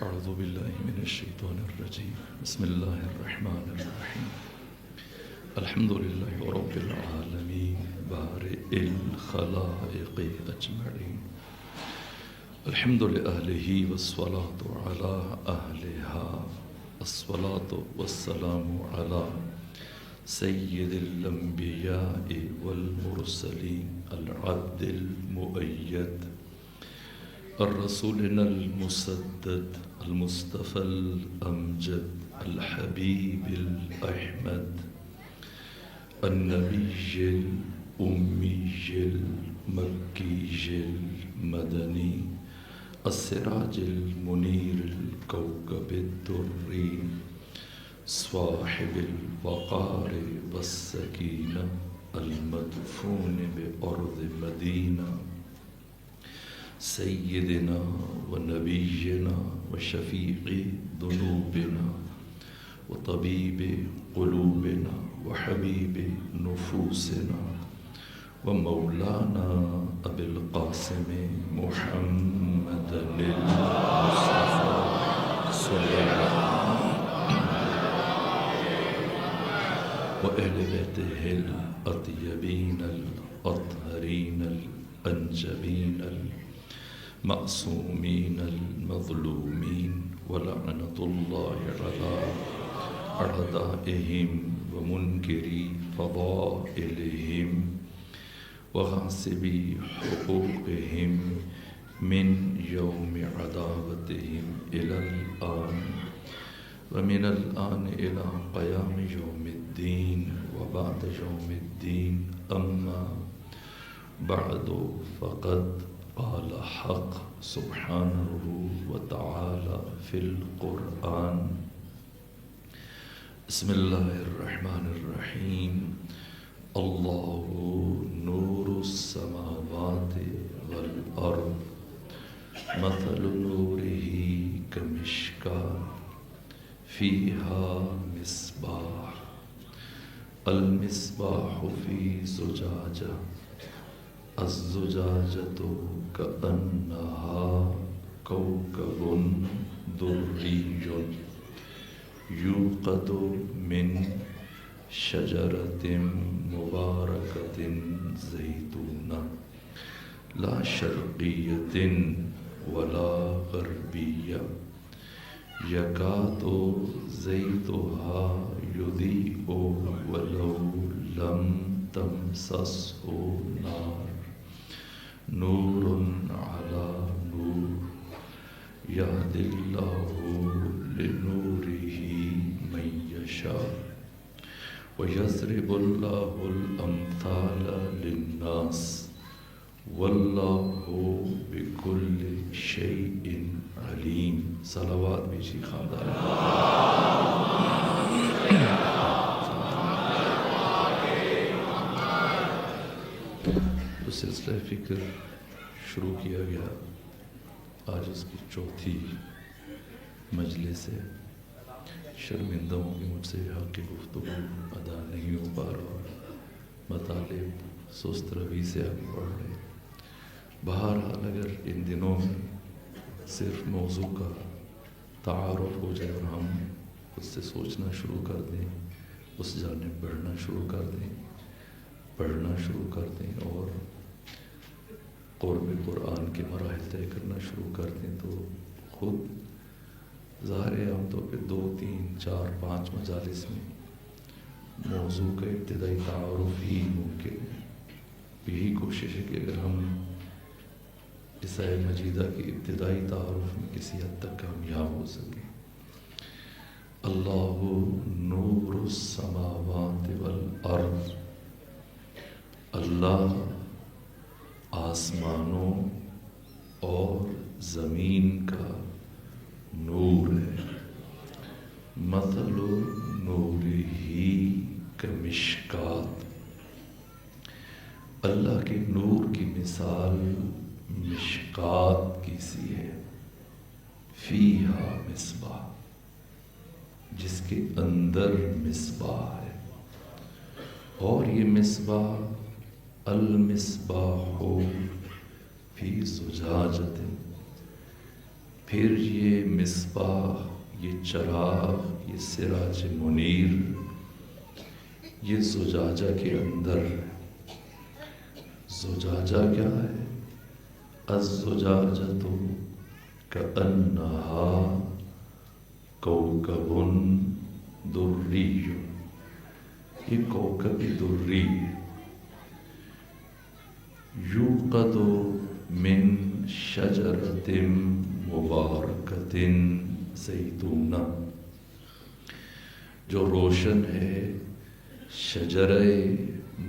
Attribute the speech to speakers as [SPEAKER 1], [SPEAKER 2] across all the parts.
[SPEAKER 1] اعوذ باللہ من الشیطان الرجیم بسم اللہ الرحمن الرحیم الحمد للہ رب العالمین بارئ الخلائق اجمعین الحمد لأہلہ والصلاة علی اہلہا الصلاة والسلام علی سید الانبیاء والمرسلین العبد المؤید الرسولنا المسدد المصطفى الأمجد الحبيب الأحمد النبي الأمي المكي المدني السراج المنير الكوكب الدري صاحب الوقار والسكينة المدفون بأرض مدينة سيدنا ونبينا وشفيع ذنوبنا وطبيب قلوبنا وحبيب نفوسنا ومولانا أبي القاسم محمد المصطفى صلى الله وأهل بيته الأطيبين الأطهرين الأنجبين معصومين المظلومين ولعنة الله على أعدائهم ومنكري فضائلهم وغاصبي حقوقهم من يوم عداوتهم إلى الآن ومن الآن إلى قيام يوم الدين وبعد يوم الدين أما بعد فقد قال حق سبحانه وتعالى في القرآن بسم الله الرحمن الرحيم الله نور السماوات والأرض مثل نوره كمشكاة فيها مصباح المصباح في زجاجة الزجاجة كأنها كوكب دري يوقد من شجرة مباركة زيتونة لا شرقية ولا غربية يكاد زيتها يضيء ولو لم تمسسه نار نور على نور يهدي الله لنوره من يشاء ويضرب الله الأمثال للناس والله بكل شيء عليم صلوات بيجي خاندان سلسلہ فکر شروع کیا گیا آج اس کی چوتھی مجلس ہے شرمندہ ہوں کہ مجھ سے حق کی گفتگو ادا نہیں ہو پا رہا مطالب سست روی سے آگے بڑھ رہے بہرحال اگر ان دنوں میں صرف موضوع کا تعارف ہو جائے اور ہم اس سے سوچنا شروع کر دیں اس جانب پڑھنا شروع کر دیں اور قرب قرآن کے مراحل طے کرنا شروع کر دیں تو خود ظاہر ہے عام طور پہ 2 3 4 5 مجالس میں موضوع کا ابتدائی تعارف ہی ممکن ہے یہی کوشش ہے کہ اگر ہم عیسائی مجیدہ کی ابتدائی تعارف میں کسی حد تک کامیاب ہو سکیں اللہ نور السماوات والارض اللہ آسمانوں اور زمین کا نور ہے مثل نورہ کمشکات اللہ کے نور کی مثال مشکات کی سی ہے فیہا مصباح جس کے اندر مصباح ہے اور یہ مصباح المصباح فی زجاجت پھر یہ مصباح، یہ چراغ، یہ سراج منیر، یہ زجاجہ کے اندر. زجاجہ کیا ہے؟ الزجاجۃ کأنہا کوکب دری. یہ کوکب دری یوقد من شجرۃ مبارکۃ زیتونہ، جو روشن ہے شجرہ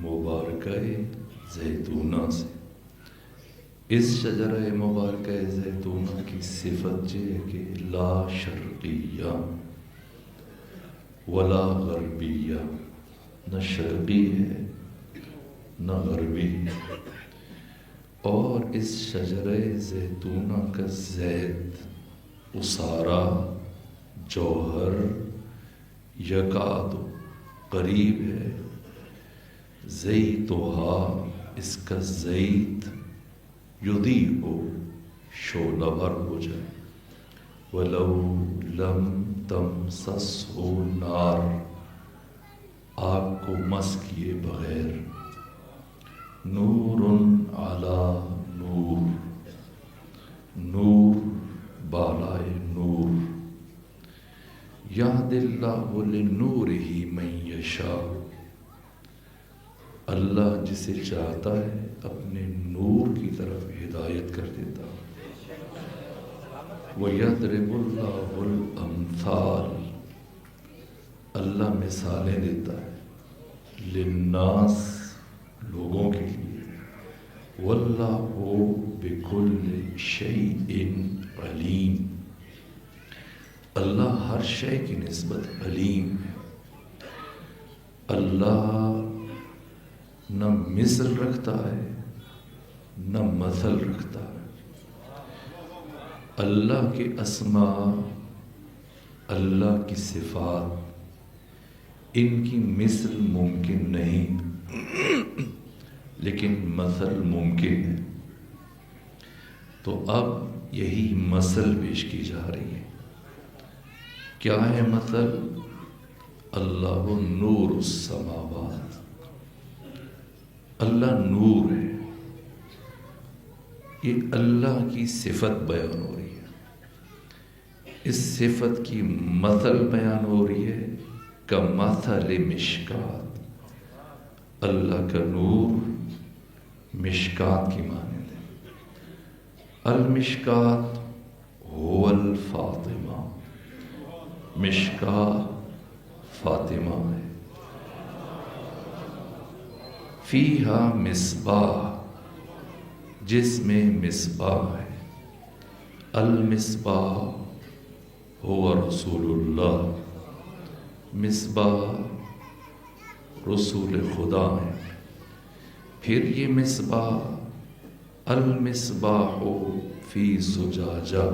[SPEAKER 1] مبارکہ زیتونہ سے. اس شجرہ مبارکہ زیتونہ کی صفت یہ ہے کہ لا شرقیہ ولا غربیہ، نہ شرقی ہے نہ غربی. اور اس شجرہ زیتونہ کا زیت، اسارہ، جوہر یکاد قریب ہے. زیتوہا، اس کا زیت، یضیء شعلہ ور ہو جائے. ولو لم تمسسہ نار، آگ کو مس کیے بغیر. نور علی نور، نور بالائے نور. یہد اللہ لنورہ من یشاء، اللہ جسے چاہتا ہے اپنے نور کی طرف ہدایت کر دیتا. وَيَضْرِبُ اللَّهُ الْأَمْثَالَ، اللہ مثالیں دیتا ہے. للناس، لوگوں کے لیے. وَاللَّهُ بِكُلِّ شَيْءٍ عَلِيمٌ، اللہ ہر شے کی نسبت علیم ہے. اللہ نہ مثل رکھتا ہے نہ مثل رکھتا ہے. اللہ کے اسماء، اللہ کی صفات، ان کی مثل ممکن نہیں لیکن مثل ممکن ہے. تو اب یہی مثل پیش کی جا رہی ہے. کیا ہے مثل؟ اللہ نور السماوات، اللہ نور ہے. یہ اللہ کی صفت بیان ہو رہی ہے. اس صفت کی مثل بیان ہو رہی ہے. کمثل مشکات، اللہ کا نور مشکات کی مانند ہے. المشکات هو الفاطمہ، مشکات فاطمہ ہے. فیہا مصباح، جس میں مصباح ہے. المصباح هو رسول اللہ، مصباح رسول خدا ہے. پھر یہ مصباح، المصباح فی زجاجہ،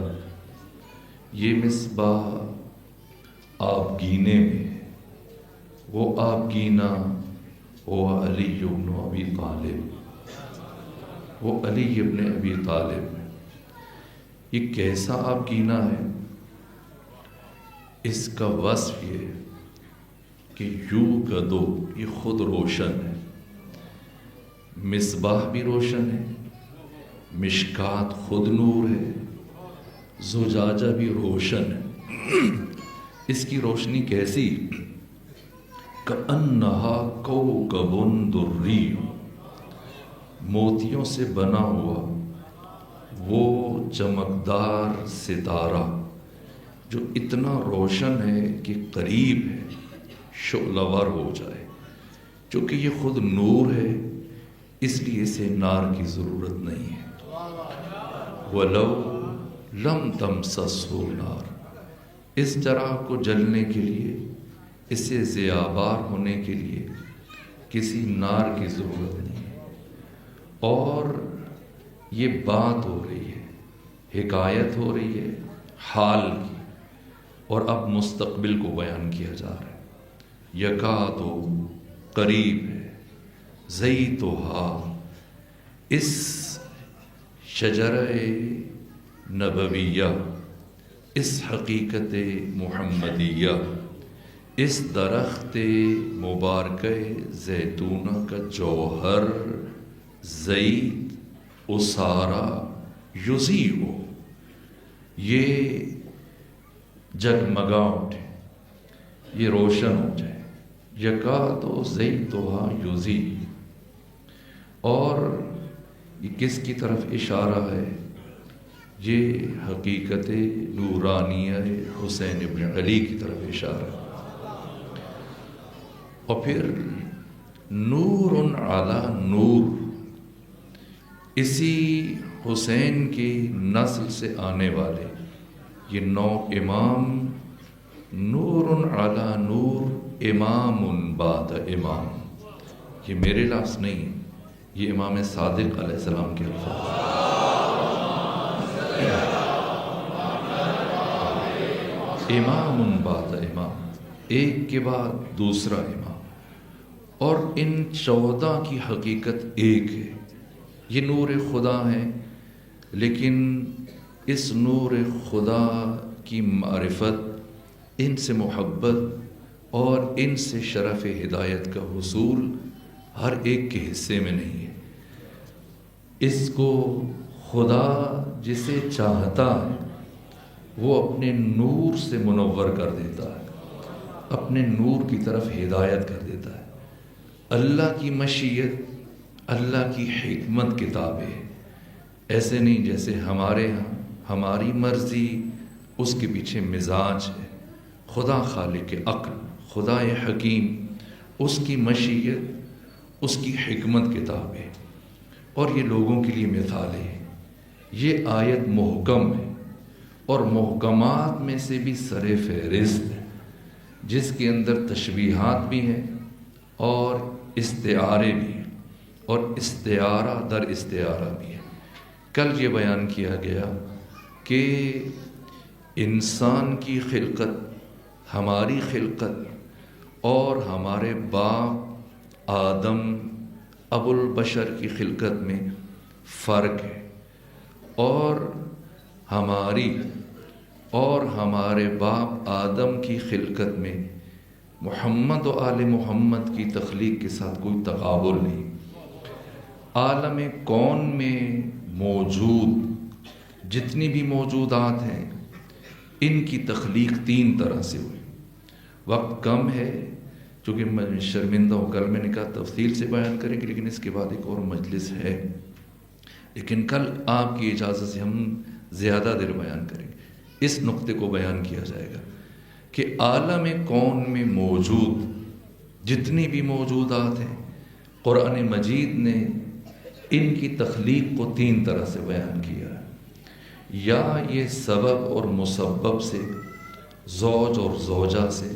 [SPEAKER 1] یہ مصباح آبگینے میں. وہ آبگینہ وہ علی ابن ابی طالب، وہ علی ابن ابی طالب. یہ کیسا آبگینہ ہے؟ اس کا وصف یہ کہ یوقد، یہ خود روشن ہے. مصباح بھی روشن ہے، مشکات خود نور ہے، زجاجہ بھی روشن ہے. اس کی روشنی کیسی؟ کأنہا کوکب دری، موتیوں سے بنا ہوا وہ چمکدار ستارہ جو اتنا روشن ہے کہ قریب ہے شعلہ ور ہو جائے. چونکہ یہ خود نور ہے اس لیے اسے نار کی ضرورت نہیں ہے. وَلَوْ لَمْ تَمْسَسْهُ نار، اس چراغ کو جلنے کے لیے، اسے ضیابار ہونے کے لیے کسی نار کی ضرورت نہیں ہے. اور یہ بات ہو رہی ہے، حکایت ہو رہی ہے حال کی، اور اب مستقبل کو بیان کیا جا رہا ہے. یکاد قریب ہے، زیتوہا، اس شجرہ نبویہ، اس حقیقت محمدیہ، اس درخت مبارکہ زیتونہ کا جوہر زید اسارا یضیء، یہ جگمگا اٹھے، یہ روشن ہو جائے، یکاد زیتھا یضیء۔ اور یہ کس کی طرف اشارہ ہے؟ یہ حقیقت نورانیہ حسین ابن علی کی طرف اشارہ ہے۔ اور پھر نور علی نور، اسی حسین کی نسل سے آنے والے یہ 9 امام، نور علی نور، امام بعد امام، یہ میرے لفظ نہیں، یہ امام صادق علیہ السلام کے الفاظ ہیں۔ امام بعد امام، ایک کے بعد دوسرا امام، اور ان 14 کی حقیقت ایک ہے، یہ نور خدا ہے، لیکن اس نور خدا کی معرفت، ان سے محبت اور ان سے شرف ہدایت کا حصول ہر ایک کے حصے میں نہیں ہے۔ اس کو خدا جسے چاہتا ہے وہ اپنے نور سے منور کر دیتا ہے، اپنے نور کی طرف ہدایت کر دیتا ہے۔ اللہ کی مشیت، اللہ کی حکمت کتاب ہے، ایسے نہیں جیسے ہمارے ہاں ہماری مرضی، اس کے پیچھے مزاج ہے۔ خدا خالق عقل، خدا حکیم، اس کی مشیت، اس کی حکمت کتاب ہے، اور یہ لوگوں کے لیے مثال ہے۔ یہ آیت محکم ہے، اور محکمات میں سے بھی سر فہرست ہے، جس کے اندر تشبیہات بھی ہیں اور استعارے بھی ہیں، اور استعارہ در استعارہ بھی ہے۔ کل یہ بیان کیا گیا کہ انسان کی خلقت، ہماری خلقت اور ہمارے باپ آدم ابو البشر کی خلقت میں فرق ہے، اور ہماری اور ہمارے باپ آدم کی خلقت میں محمد و آل محمد کی تخلیق کے ساتھ کوئی تقابل نہیں۔ عالم کون میں موجود جتنی بھی موجودات ہیں، ان کی تخلیق 3 طرح سے ہوئی۔ وقت کم ہے، چونکہ میں شرمندہ ہوں، کل میں نے کہا تفصیل سے بیان کریں گے، لیکن اس کے بعد ایک اور مجلس ہے، لیکن کل آپ کی اجازت سے ہم زیادہ دیر بیان کریں گے۔ اس نقطے کو بیان کیا جائے گا کہ عالم کون میں موجود جتنی بھی موجودات ہیں، قرآن مجید نے ان کی تخلیق کو 3 طرح سے بیان کیا ہے۔ یا یہ سبب اور مسبب سے، زوج اور زوجہ سے،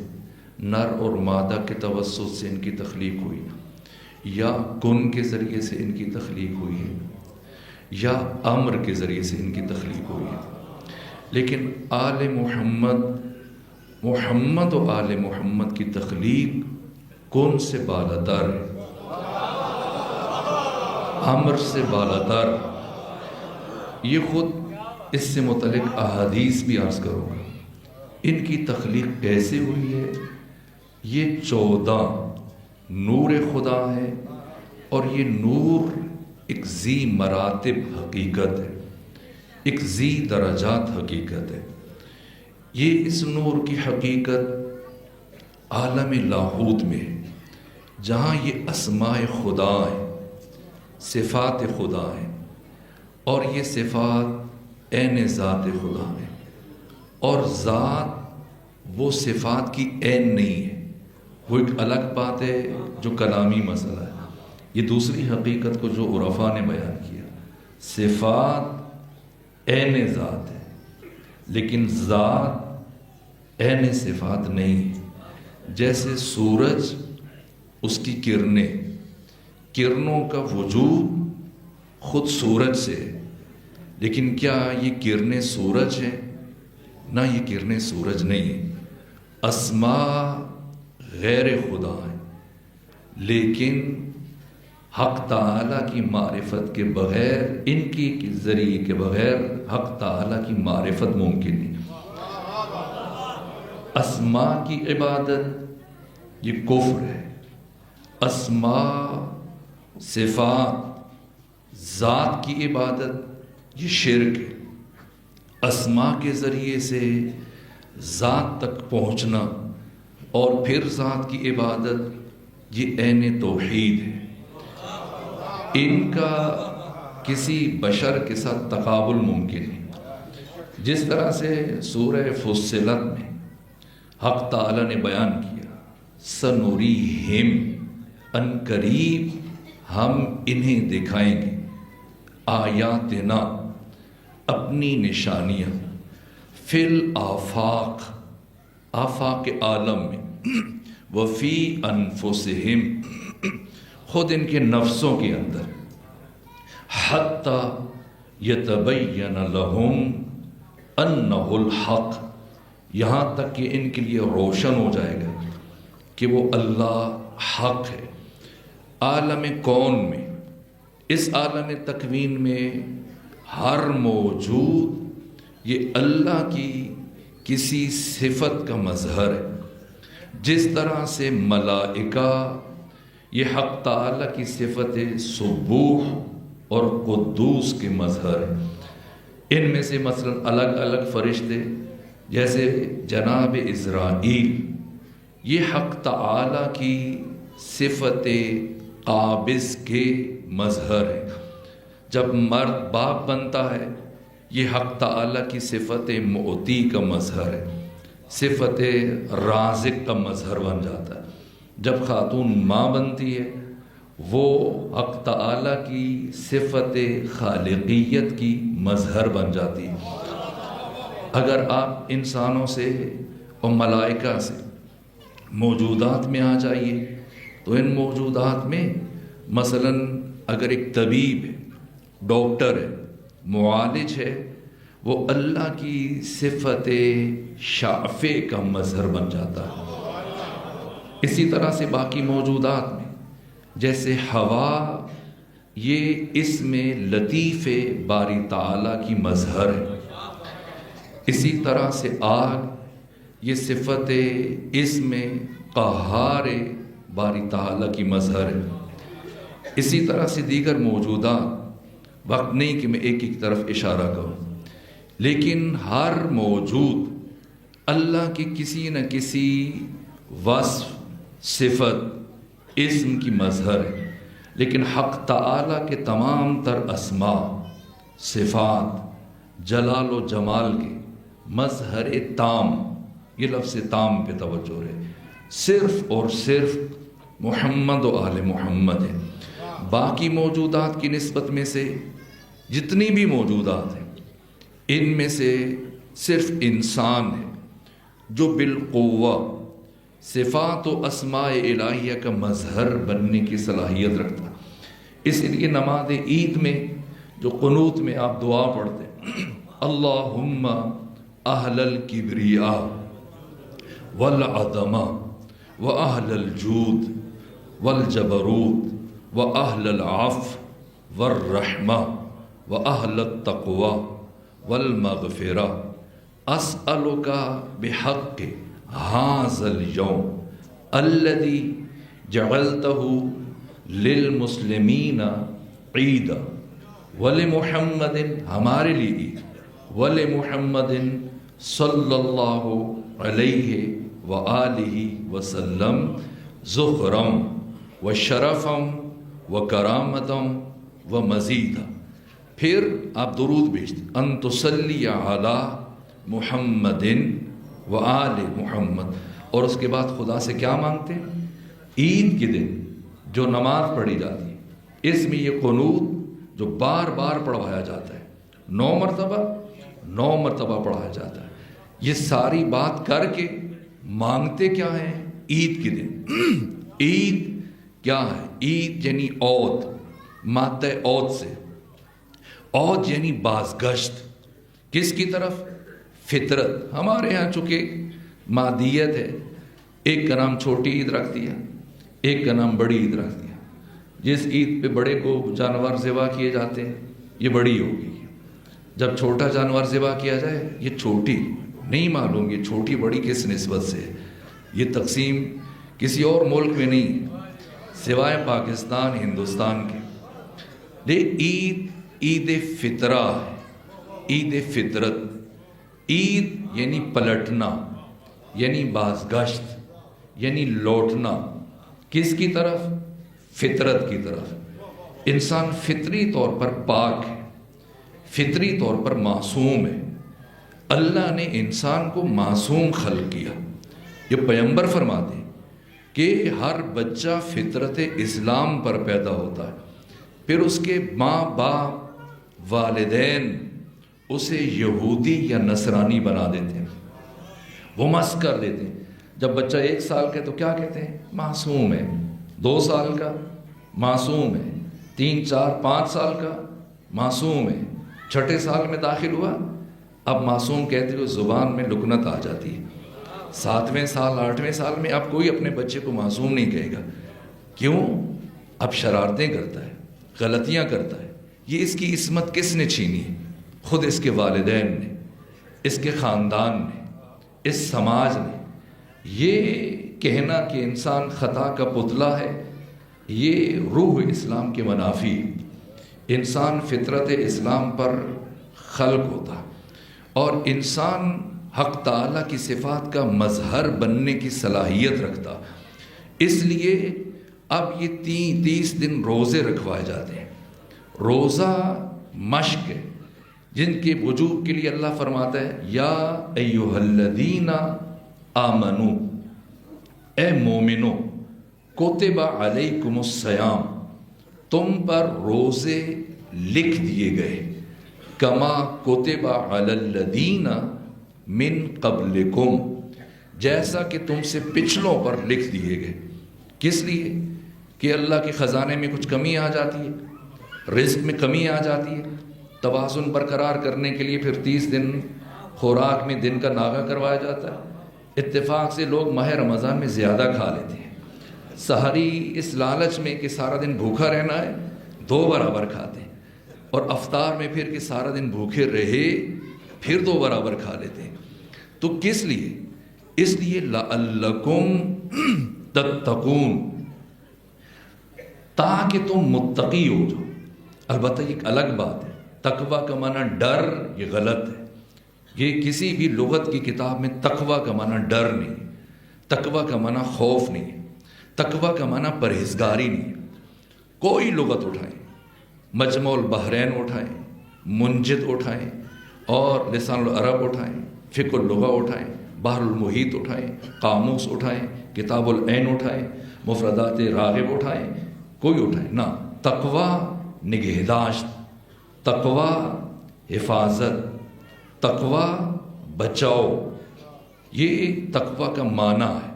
[SPEAKER 1] نر اور مادہ کے توسط سے ان کی تخلیق ہوئی، یا کن کے ذریعے سے ان کی تخلیق ہوئی ہے، یا امر کے ذریعے سے ان کی تخلیق ہوئی ہے۔ لیکن آل محمد، محمد و آل محمد کی تخلیق کن سے بالاتر ہے، امر سے بالاتر۔ یہ خود اس سے متعلق احادیث بھی عرض کروں گا۔ ان کی تخلیق کیسے ہوئی ہے؟ یہ 14 نور خدا ہے، اور یہ نور ایک ذی مراتب حقیقت ہے، ایک ذی درجات حقیقت ہے۔ یہ اس نور کی حقیقت عالم لاہوت میں ہے، جہاں یہ اسماء خدا ہیں، صفات خدا ہیں، اور یہ صفات عین ذات خدا ہیں، اور ذات وہ صفات کی عین نہیں ہے، وہ ایک الگ بات ہے جو کلامی مسئلہ ہے۔ یہ دوسری حقیقت کو جو عرفاء نے بیان کیا، صفات عین ذات ہے، لیکن ذات عین صفات نہیں ہے۔ جیسے سورج، اس کی کرنوں کا وجود خود سورج سے ہے، لیکن کیا یہ کرنیں سورج ہیں؟ نہ، یہ کرنیں سورج نہیں ہیں۔ اسماء غیر خدا ہیں، لیکن حق تعالیٰ کی معرفت کے بغیر، ان کی ذریعے کے بغیر حق تعالیٰ کی معرفت ممکن نہیں۔ اسماء کی عبادت یہ کفر ہے، اسماء صفات ذات کی عبادت یہ شرک ہے۔ اسماء کے ذریعے سے ذات تک پہنچنا اور پھر ذات کی عبادت یہ عین توحید ہے۔ ان کا کسی بشر کے ساتھ تقابل ممکن ہے۔ جس طرح سے سورہ فصلت میں حق تعالی نے بیان کیا سنوریہم، ان قریب ہم انہیں دکھائیں گے آیاتنا، اپنی نشانیاں، فی الآفاق، آفاق عالم میں، وفی انفسہم، خود ان کے نفسوں کے اندر، حتی یتبین لہم انہ الحق، یہاں تک کہ ان کے لیے روشن ہو جائے گا کہ وہ اللہ حق ہے۔ عالم کون میں، اس عالم تکوین میں ہر موجود یہ اللہ کی کسی صفت کا مظہر ہے۔ جس طرح سے ملائکہ یہ حق تعالی کی صفت سبوح اور قدوس کے مظہر ہے۔ ان میں سے مثلا الگ الگ فرشتے جیسے جناب عزرائیل یہ حق تعالی کی صفت قابض کے مظہر ہے۔ جب مرد باپ بنتا ہے یہ حق تعالی کی صفت معطی کا مظہر ہے، صفت رازق کا مظہر بن جاتا ہے۔ جب خاتون ماں بنتی ہے وہ حق تعالی کی صفت خالقیت کی مظہر بن جاتی ہے۔ اگر آپ انسانوں سے اور ملائکہ سے موجودات میں آ جائیے تو ان موجودات میں مثلا اگر ایک طبیب ہے، ڈاکٹر ہے، معالج ہے، وہ اللہ کی صفت شافع کا مظہر بن جاتا ہے۔ اسی طرح سے باقی موجودات میں جیسے ہوا یہ اسم لطیف باری تعالیٰ کی مظہر ہے، اسی طرح سے آگ یہ صفت اسم قہار باری تعالیٰ کی مظہر ہے۔ اسی طرح سے دیگر موجودات، وقت نہیں کہ میں ایک ایک طرف اشارہ کروں، لیکن ہر موجود اللہ کی کسی نہ کسی وصف، صفت، اسم کی مظہر ہے۔ لیکن حق تعالیٰ کے تمام تر اسماء، صفات، جلال و جمال کے مظہر تام، یہ لفظ تام پہ توجہ ہے، صرف اور صرف محمد و آل محمد ہے۔ باقی موجودات کی نسبت میں سے جتنی بھی موجودات ہیں ان میں سے صرف انسان ہے جو بالقوہ صفات و اسماء الہیہ کا مظہر بننے کی صلاحیت رکھتا ہے۔ اس لیے نماز عید میں جو قنوت میں آپ دعا پڑھتے ہیں اللہم اہل الکبریاء والعظمہ واہل الجود والجبروت واہل العفو والرحمہ واہل التقوی والمغفرہ اسألک بحق ھذا اليوم الذي جعلته للمسلمین عیدا، ولمحمد، ہمارے لیے عید، ولمحمد صلی اللہ علیہ وآلہ وسلم ذخرم وشرفم وکرامتم ومزیدا۔ پھر آپ درود بھیجتے ان تصلی علی محمد وآل محمد، اور اس کے بعد خدا سے کیا مانگتے ہیں؟ عید کے دن جو نماز پڑھی جاتی ہے اس میں یہ قنوت جو بار بار پڑھوایا جاتا ہے، 9 مرتبہ پڑھایا جاتا ہے، یہ ساری بات کر کے مانگتے کیا ہیں؟ عید کے دن۔ عید کیا ہے؟ عید یعنی عود، مادہ عود سے، عود یعنی بازگشت، کس کی طرف؟ فطرت۔ ہمارے ہاں چونکہ مادیت ہے، ایک کا نام چھوٹی عید رکھ دیا، ایک کا نام بڑی عید رکھ دیا۔ جس عید پہ بڑے کو جانور ذبح کیے جاتے ہیں یہ بڑی ہوگی، جب چھوٹا جانور ذبح کیا جائے یہ چھوٹی، نہیں معلوم یہ چھوٹی بڑی کس نسبت سے ہے، یہ تقسیم کسی اور ملک میں نہیں سوائے پاکستان ہندوستان کے۔ عید فطرہ ہے، عید فطرت، عید یعنی پلٹنا، یعنی بازگشت، یعنی لوٹنا، کس کی طرف؟ فطرت کی طرف۔ انسان فطری طور پر پاک ہے، فطری طور پر معصوم ہے۔ اللہ نے انسان کو معصوم خلق کیا۔ یہ پیغمبر فرماتے ہیں کہ ہر بچہ فطرت اسلام پر پیدا ہوتا ہے، پھر اس کے ماں باپ والدین اسے یہودی یا نصرانی بنا دیتے ہیں، وہ مسخ کر دیتے ہیں۔ جب بچہ 1 سال کا ہے تو کیا کہتے ہیں؟ معصوم ہے۔ 2 سال کا معصوم ہے، 3 4 5 سال کا معصوم ہے، 6 سال میں داخل ہوا اب معصوم کہتے ہوئے زبان میں لکنت آ جاتی ہے۔ 7ویں سال 8ویں سال میں اب کوئی اپنے بچے کو معصوم نہیں کہے گا، کیوں؟ اب شرارتیں کرتا ہے، غلطیاں کرتا ہے۔ یہ اس کی عصمت کس نے چھینی ہے؟ خود اس کے والدین نے، اس کے خاندان نے، اس سماج نے۔ یہ کہنا کہ انسان خطا کا پتلا ہے یہ روح اسلام کے منافی ہے۔ انسان فطرت اسلام پر خلق ہوتا اور انسان حق تعالیٰ کی صفات کا مظہر بننے کی صلاحیت رکھتا۔ اس لیے اب یہ 30 دن روزے رکھوائے جاتے ہیں۔ روزہ مشق ہے جن کے وجوب کے لیے اللہ فرماتا ہے یا ایھا الذین آمنو، اے مومنو، کتب علیکم الصیام، تم پر روزے لکھ دیے گئے، کما کتب علی الذین من قبلکم، جیسا کہ تم سے پچھلوں پر لکھ دیے گئے۔ کس لیے؟ کہ اللہ کے خزانے میں کچھ کمی آ جاتی ہے، رزق میں کمی آ جاتی ہے، توازن برقرار کرنے کے لیے پھر 30 دن خوراک میں دن کا ناغہ کروایا جاتا ہے۔ اتفاق سے لوگ ماہ رمضان میں زیادہ کھا لیتے ہیں، سحری اس لالچ میں کہ سارا دن بھوکا رہنا ہے 2 برابر کھاتے ہیں، اور افطار میں پھر کہ سارا دن بھوکے رہے پھر 2 برابر کھا لیتے ہیں۔ تو کس لیے؟ اس لیے لعلکم تتقون، تاکہ تم متقی ہو جاؤ۔ البتہ یہ ایک الگ بات ہے، تقوی کا معنی ڈر یہ غلط ہے۔ یہ کسی بھی لغت کی کتاب میں تقوی کا معنی ڈر نہیں، تقوی کا معنی خوف نہیں، تقوی کا معنی پرہیزگاری نہیں۔ کوئی لغت اٹھائیں، مجمع البحرین اٹھائیں، منجد اٹھائیں، اور لسان العرب اٹھائیں، فقہ اللغہ اٹھائیں، بحر المحیط اٹھائیں، قاموس اٹھائیں، کتاب العین اٹھائیں، مفردات راغب اٹھائیں، کوئی اٹھائیں نہ، تقوی نگہداشت، تقوی حفاظت، تقوی بچاؤ، یہ تقوی کا معنی ہے۔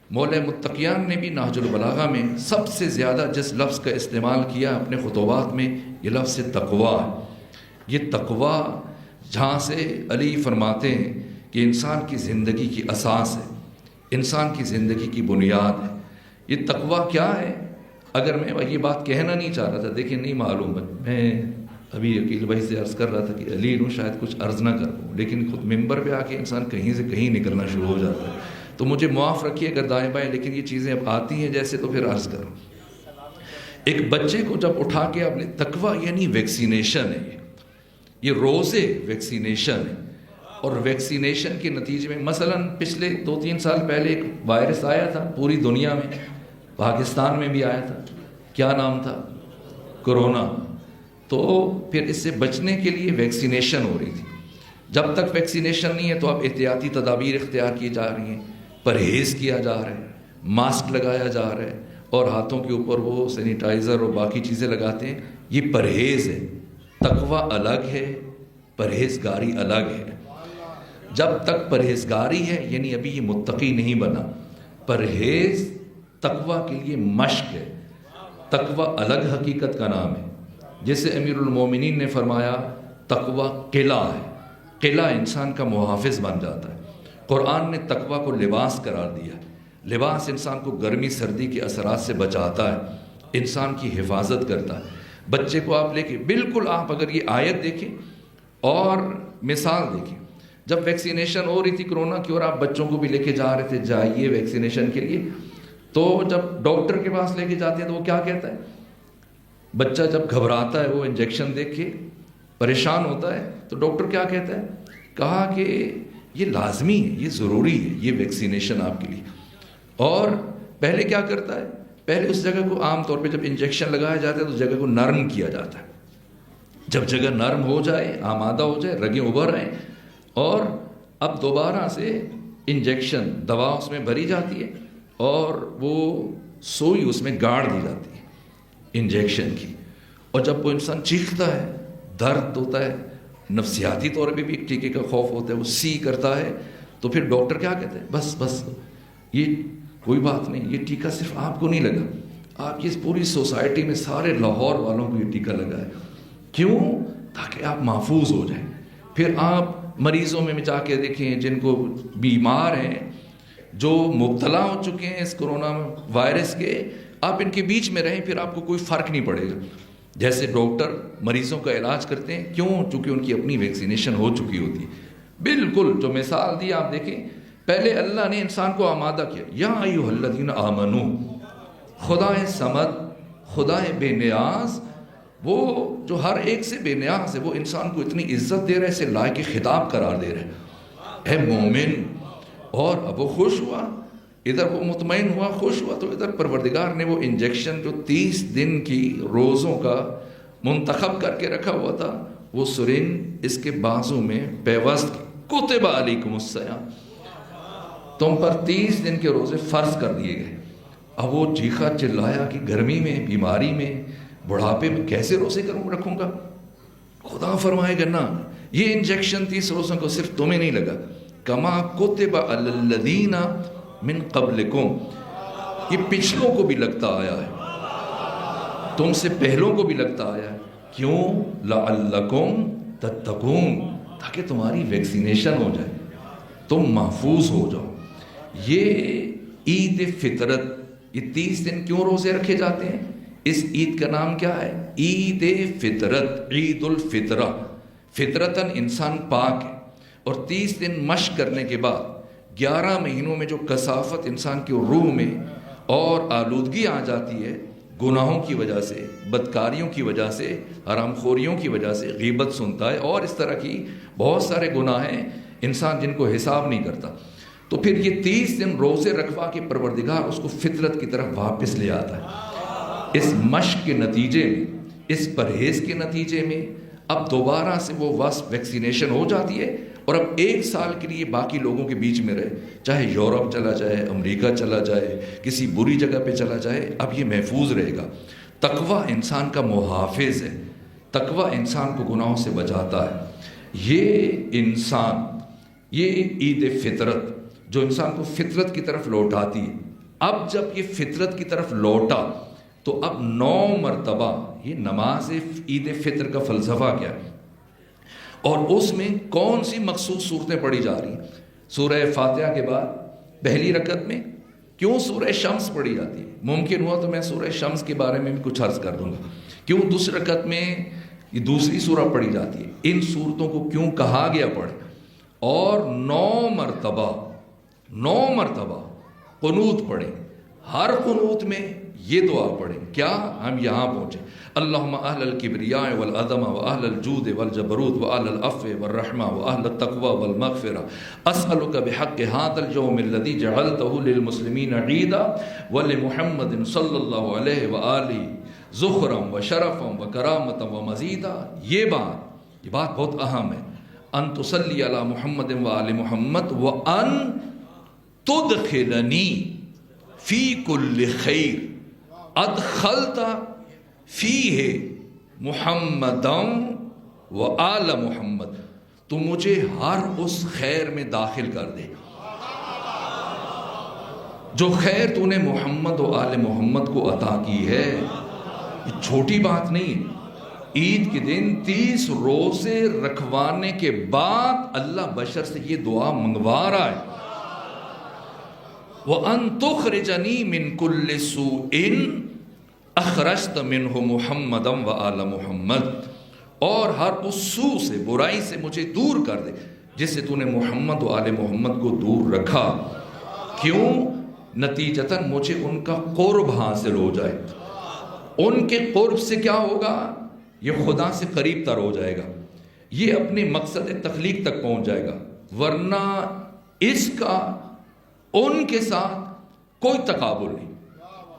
[SPEAKER 1] مولا متقیان نے بھی نہج البلاغہ میں سب سے زیادہ جس لفظ کا استعمال کیا اپنے خطبات میں یہ لفظ تقوی ہے۔ یہ تقوی جہاں سے علی فرماتے ہیں کہ انسان کی زندگی کی اساس ہے، انسان کی زندگی کی بنیاد ہے۔ یہ تقوی کیا ہے؟ اگر میں یہ بات کہنا نہیں چاہ رہا تھا، دیکھیں نہیں معلوم، میں ابھی عقیل بھائی سے عرض کر رہا تھا کہ علی شاید کچھ عرض نہ کر پاؤں، لیکن خود ممبر پہ آ کے انسان کہیں سے کہیں نکلنا شروع ہو جاتا ہے، تو مجھے معاف رکھیے اگر دائیں بائیں، لیکن یہ چیزیں اب آتی ہیں جیسے تو پھر عرض کروں۔ ایک بچے کو جب اٹھا کے اپنے تقوی یعنی ویکسینیشن ہے، یہ روزے ویکسینیشن ہے، اور ویکسینیشن کے نتیجے میں مثلاً پچھلے 2-3 سال پہلے ایک وائرس آیا تھا پوری دنیا میں، پاکستان میں بھی آیا تھا، کیا نام تھا؟ کرونا۔ تو پھر اس سے بچنے کے لیے ویکسینیشن ہو رہی تھی۔ جب تک ویکسینیشن نہیں ہے تو اب احتیاطی تدابیر اختیار کی جا رہی ہیں، پرہیز کیا جا رہا ہے، ماسک لگایا جا رہا ہے، اور ہاتھوں کے اوپر وہ سینیٹائزر اور باقی چیزیں لگاتے ہیں۔ یہ پرہیز ہے، تقوی الگ ہے، پرہیزگاری الگ ہے۔ جب تک پرہیزگاری ہے یعنی ابھی یہ متقی نہیں بنا۔ پرہیز تقوی کے لیے مشق ہے، تقوی الگ حقیقت کا نام ہے۔ جیسے امیر المومنین نے فرمایا تقوی قلعہ ہے، قلعہ انسان کا محافظ بن جاتا ہے۔ قرآن نے تقوی کو لباس قرار دیا، لباس انسان کو گرمی سردی کے اثرات سے بچاتا ہے، انسان کی حفاظت کرتا ہے۔ بچے کو آپ لے کے بالکل آپ اگر یہ آیت دیکھیں اور مثال دیکھیں، جب ویکسینیشن ہو رہی تھی کورونا کی اور آپ بچوں کو بھی لے کے جا رہے تھے جائیے ویکسینیشن کے لیے، تو جب ڈاکٹر کے پاس لے کے جاتے ہیں تو وہ کیا کہتا ہے؟ بچہ جب گھبراتا ہے، وہ انجیکشن دیکھ کے پریشان ہوتا ہے، تو ڈاکٹر کیا کہتا ہے؟ کہا کہ یہ لازمی ہے، یہ ضروری ہے، یہ ویکسینیشن آپ کے لیے۔ اور پہلے کیا کرتا ہے؟ پہلے اس جگہ کو عام طور پہ جب انجیکشن لگایا جاتا ہے تو جگہ کو نرم کیا جاتا ہے۔ جب جگہ نرم ہو جائے، آمادہ ہو جائے، رگیں ابھر آئیں، اور اب دوبارہ سے انجیکشن دوا اس میں بھری جاتی ہے اور وہ سوئی اس میں گاڑ دی جاتی ہے انجیکشن کی، اور جب وہ انسان چیختا ہے، درد ہوتا ہے، نفسیاتی طور پہ بھی ایک ٹیکے کا خوف ہوتا ہے، وہ سی کرتا ہے، تو پھر ڈاکٹر کیا کہتے ہیں؟ بس یہ کوئی بات نہیں، یہ ٹیکہ صرف آپ کو نہیں لگا، آپ یہ پوری سوسائٹی میں سارے لاہور والوں کو یہ ٹیکہ لگا ہے۔ کیوں؟ تاکہ آپ محفوظ ہو جائیں۔ پھر آپ مریضوں میں جا کے دیکھیں جن کو بیمار ہیں، جو مبتلا ہو چکے ہیں اس کرونا وائرس کے، آپ ان کے بیچ میں رہیں، پھر آپ کو کوئی فرق نہیں پڑے گا۔ جیسے ڈاکٹر مریضوں کا علاج کرتے ہیں، کیوں؟ چونکہ ان کی اپنی ویکسینیشن ہو چکی ہوتی ہے۔ بالکل جو مثال دی آپ دیکھیں، پہلے اللہ نے انسان کو آمادہ کیا، یا ایھا الذین آمنو، خدا صمد، خدا بے نیاز، وہ جو ہر ایک سے بے نیاز ہے، وہ انسان کو اتنی عزت دے رہا ہے، اسے لائق خطاب قرار دے رہا ہے، اے مومن۔ اور اب وہ خوش ہوا، ادھر وہ مطمئن ہوا، خوش ہوا، تو ادھر پروردگار نے وہ انجیکشن جو 30 دن کی روزوں کا منتخب کر کے رکھا ہوا تھا، وہ سرنج اس کے بازو میں پیوست کی، کتب علیکم الصیام، تم پر 30 دن کے روزے فرض کر دیے گئے۔ اب وہ چیخا چلایا کہ گرمی میں، بیماری میں، بڑھاپے میں کیسے روزے رکھوں گا؟ خدا فرمائے گا نا، یہ انجیکشن 30 روزوں کو صرف تمہیں نہیں لگا، کما کتب علی الذین من قبلکم، یہ پچھلوں کو بھی لگتا آیا ہے، تم سے پہلوں کو بھی لگتا آیا ہے۔ کیوں؟ لعلکم تتقون، تاکہ تمہاری ویکسینیشن ہو جائے، تم محفوظ ہو جاؤ۔ یہ عید فطرت، یہ 30 دن کیوں روزے رکھے جاتے ہیں؟ اس عید کا نام کیا ہے؟ عید فطرت، عید الفطرہ، فطرتاً انسان پاک ہے، اور 30 دن مشق کرنے کے بعد 11 مہینوں میں جو کثافت انسان کی روح میں اور آلودگی آ جاتی ہے، گناہوں کی وجہ سے، بدکاریوں کی وجہ سے، حرام خوریوں کی وجہ سے، غیبت سنتا ہے، اور اس طرح کی بہت سارے گناہ ہیں انسان جن کو حساب نہیں کرتا، تو پھر یہ 30 دن روزے رکھوا کے پروردگار اس کو فطرت کی طرف واپس لے آتا ہے۔ اس مشق کے نتیجے میں، اس پرہیز کے نتیجے میں اب دوبارہ سے وہ ویکسینیشن ہو جاتی ہے، اور اب 1 سال کے لیے باقی لوگوں کے بیچ میں رہے، چاہے یورپ چلا جائے، امریکہ چلا جائے، کسی بری جگہ پہ چلا جائے، اب یہ محفوظ رہے گا۔ تقویٰ انسان کا محافظ ہے، تقویٰ انسان کو گناہوں سے بچاتا ہے۔ یہ انسان، یہ عید فطرت جو انسان کو فطرت کی طرف لوٹاتی ہے، اب جب یہ فطرت کی طرف لوٹا تو اب 9 مرتبہ یہ نماز عید فطر کا فلسفہ کیا ہے، اور اس میں کون سی مخصوص صورتیں پڑھی جا رہی ہیں؟ سورہ فاتحہ کے بعد پہلی رکعت میں کیوں سورہ شمس پڑھی جاتی ہے؟ ممکن ہوا تو میں سورہ شمس کے بارے میں بھی کچھ عرض کر دوں گا۔ کیوں دوسری رکعت میں یہ دوسری سورہ پڑھی جاتی ہے؟ ان صورتوں کو کیوں کہا گیا پڑھے؟ اور 9 مرتبہ قنوت پڑھیں، ہر قنوت میں یہ دعا پڑھیں۔ کیا ہم یہاں پہنچے؟ اللہم اہل الکبریاء والعظمہ واہل الجود والجبروت واہل العفو والرحمہ واہل التقوی والمغفرہ، اسألک بحق ھذا اليوم الذی جعلتہ للمسلمین عیدا ولمحمد صلی اللہ علیہ وآلہ ذخرا وشرفا وکرامتا ومزیدا۔ یہ بات بہت اہم ہے، ان تصلی علی محمد وآل محمد وان تدخلنی فی کل خیر ادخلت فیہ محمدا و آل محمد، تو مجھے ہر اس خیر میں داخل کر دے جو خیر تو نے محمد و آل محمد کو عطا کی ہے۔ یہ چھوٹی بات نہیں ہے، عید کے دن 30 روزے رکھوانے کے بعد اللہ بشر سے یہ دعا منگوا رہا ہے، وَأَن تُخْرِجَنِي مِن كُلِّ سُوءٍ اخرجت منہ محمدًا وآل محمد، اور ہر اس سوء سے، برائی سے مجھے دور کر دے۔ جس سے تو نے محمد و آل محمد کو دور رکھا. کیوں؟ نتیجتاً مجھے ان کا قرب حاصل ہو جائے. ان کے قرب سے کیا ہوگا؟ یہ خدا سے قریب تر ہو جائے گا, یہ اپنے مقصد تخلیق تک پہنچ جائے گا. ورنہ اس کا ان کے ساتھ کوئی تقابل نہیں,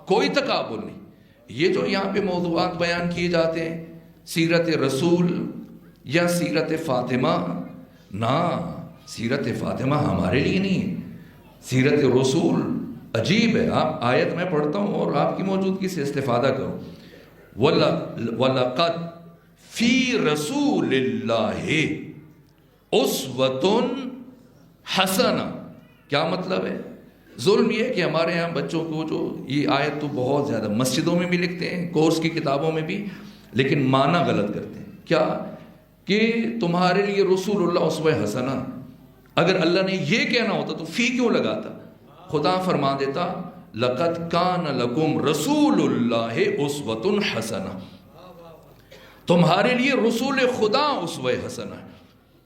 [SPEAKER 1] کوئی تقابل نہیں. یہ جو یہاں پہ موضوعات بیان کیے جاتے ہیں, سیرت رسول یا سیرت فاطمہ, نہ, سیرت فاطمہ ہمارے لیے نہیں ہے. سیرت رسول عجیب ہے. آپ آیت میں پڑھتا ہوں اور آپ کی موجودگی سے استفادہ کروں. وَلَقَدْ فِي رَسُولِ اللَّهِ أُسْوَةٌ حَسَنَةٌ. کیا مطلب ہے؟ ظلم یہ ہے کہ ہمارے ہاں بچوں کو جو یہ آیت تو بہت زیادہ مسجدوں میں بھی لکھتے ہیں, کورس کی کتابوں میں بھی, لیکن معنی غلط کرتے ہیں. کیا کہ تمہارے لیے رسول اللہ اسوہ حسنہ. اگر اللہ نے یہ کہنا ہوتا تو فی کیوں لگاتا؟ خدا فرما دیتا لقد کان لکم رسول اللہ اسوۃ حسنہ. تمہارے لیے رسول خدا اسوہ حسنہ.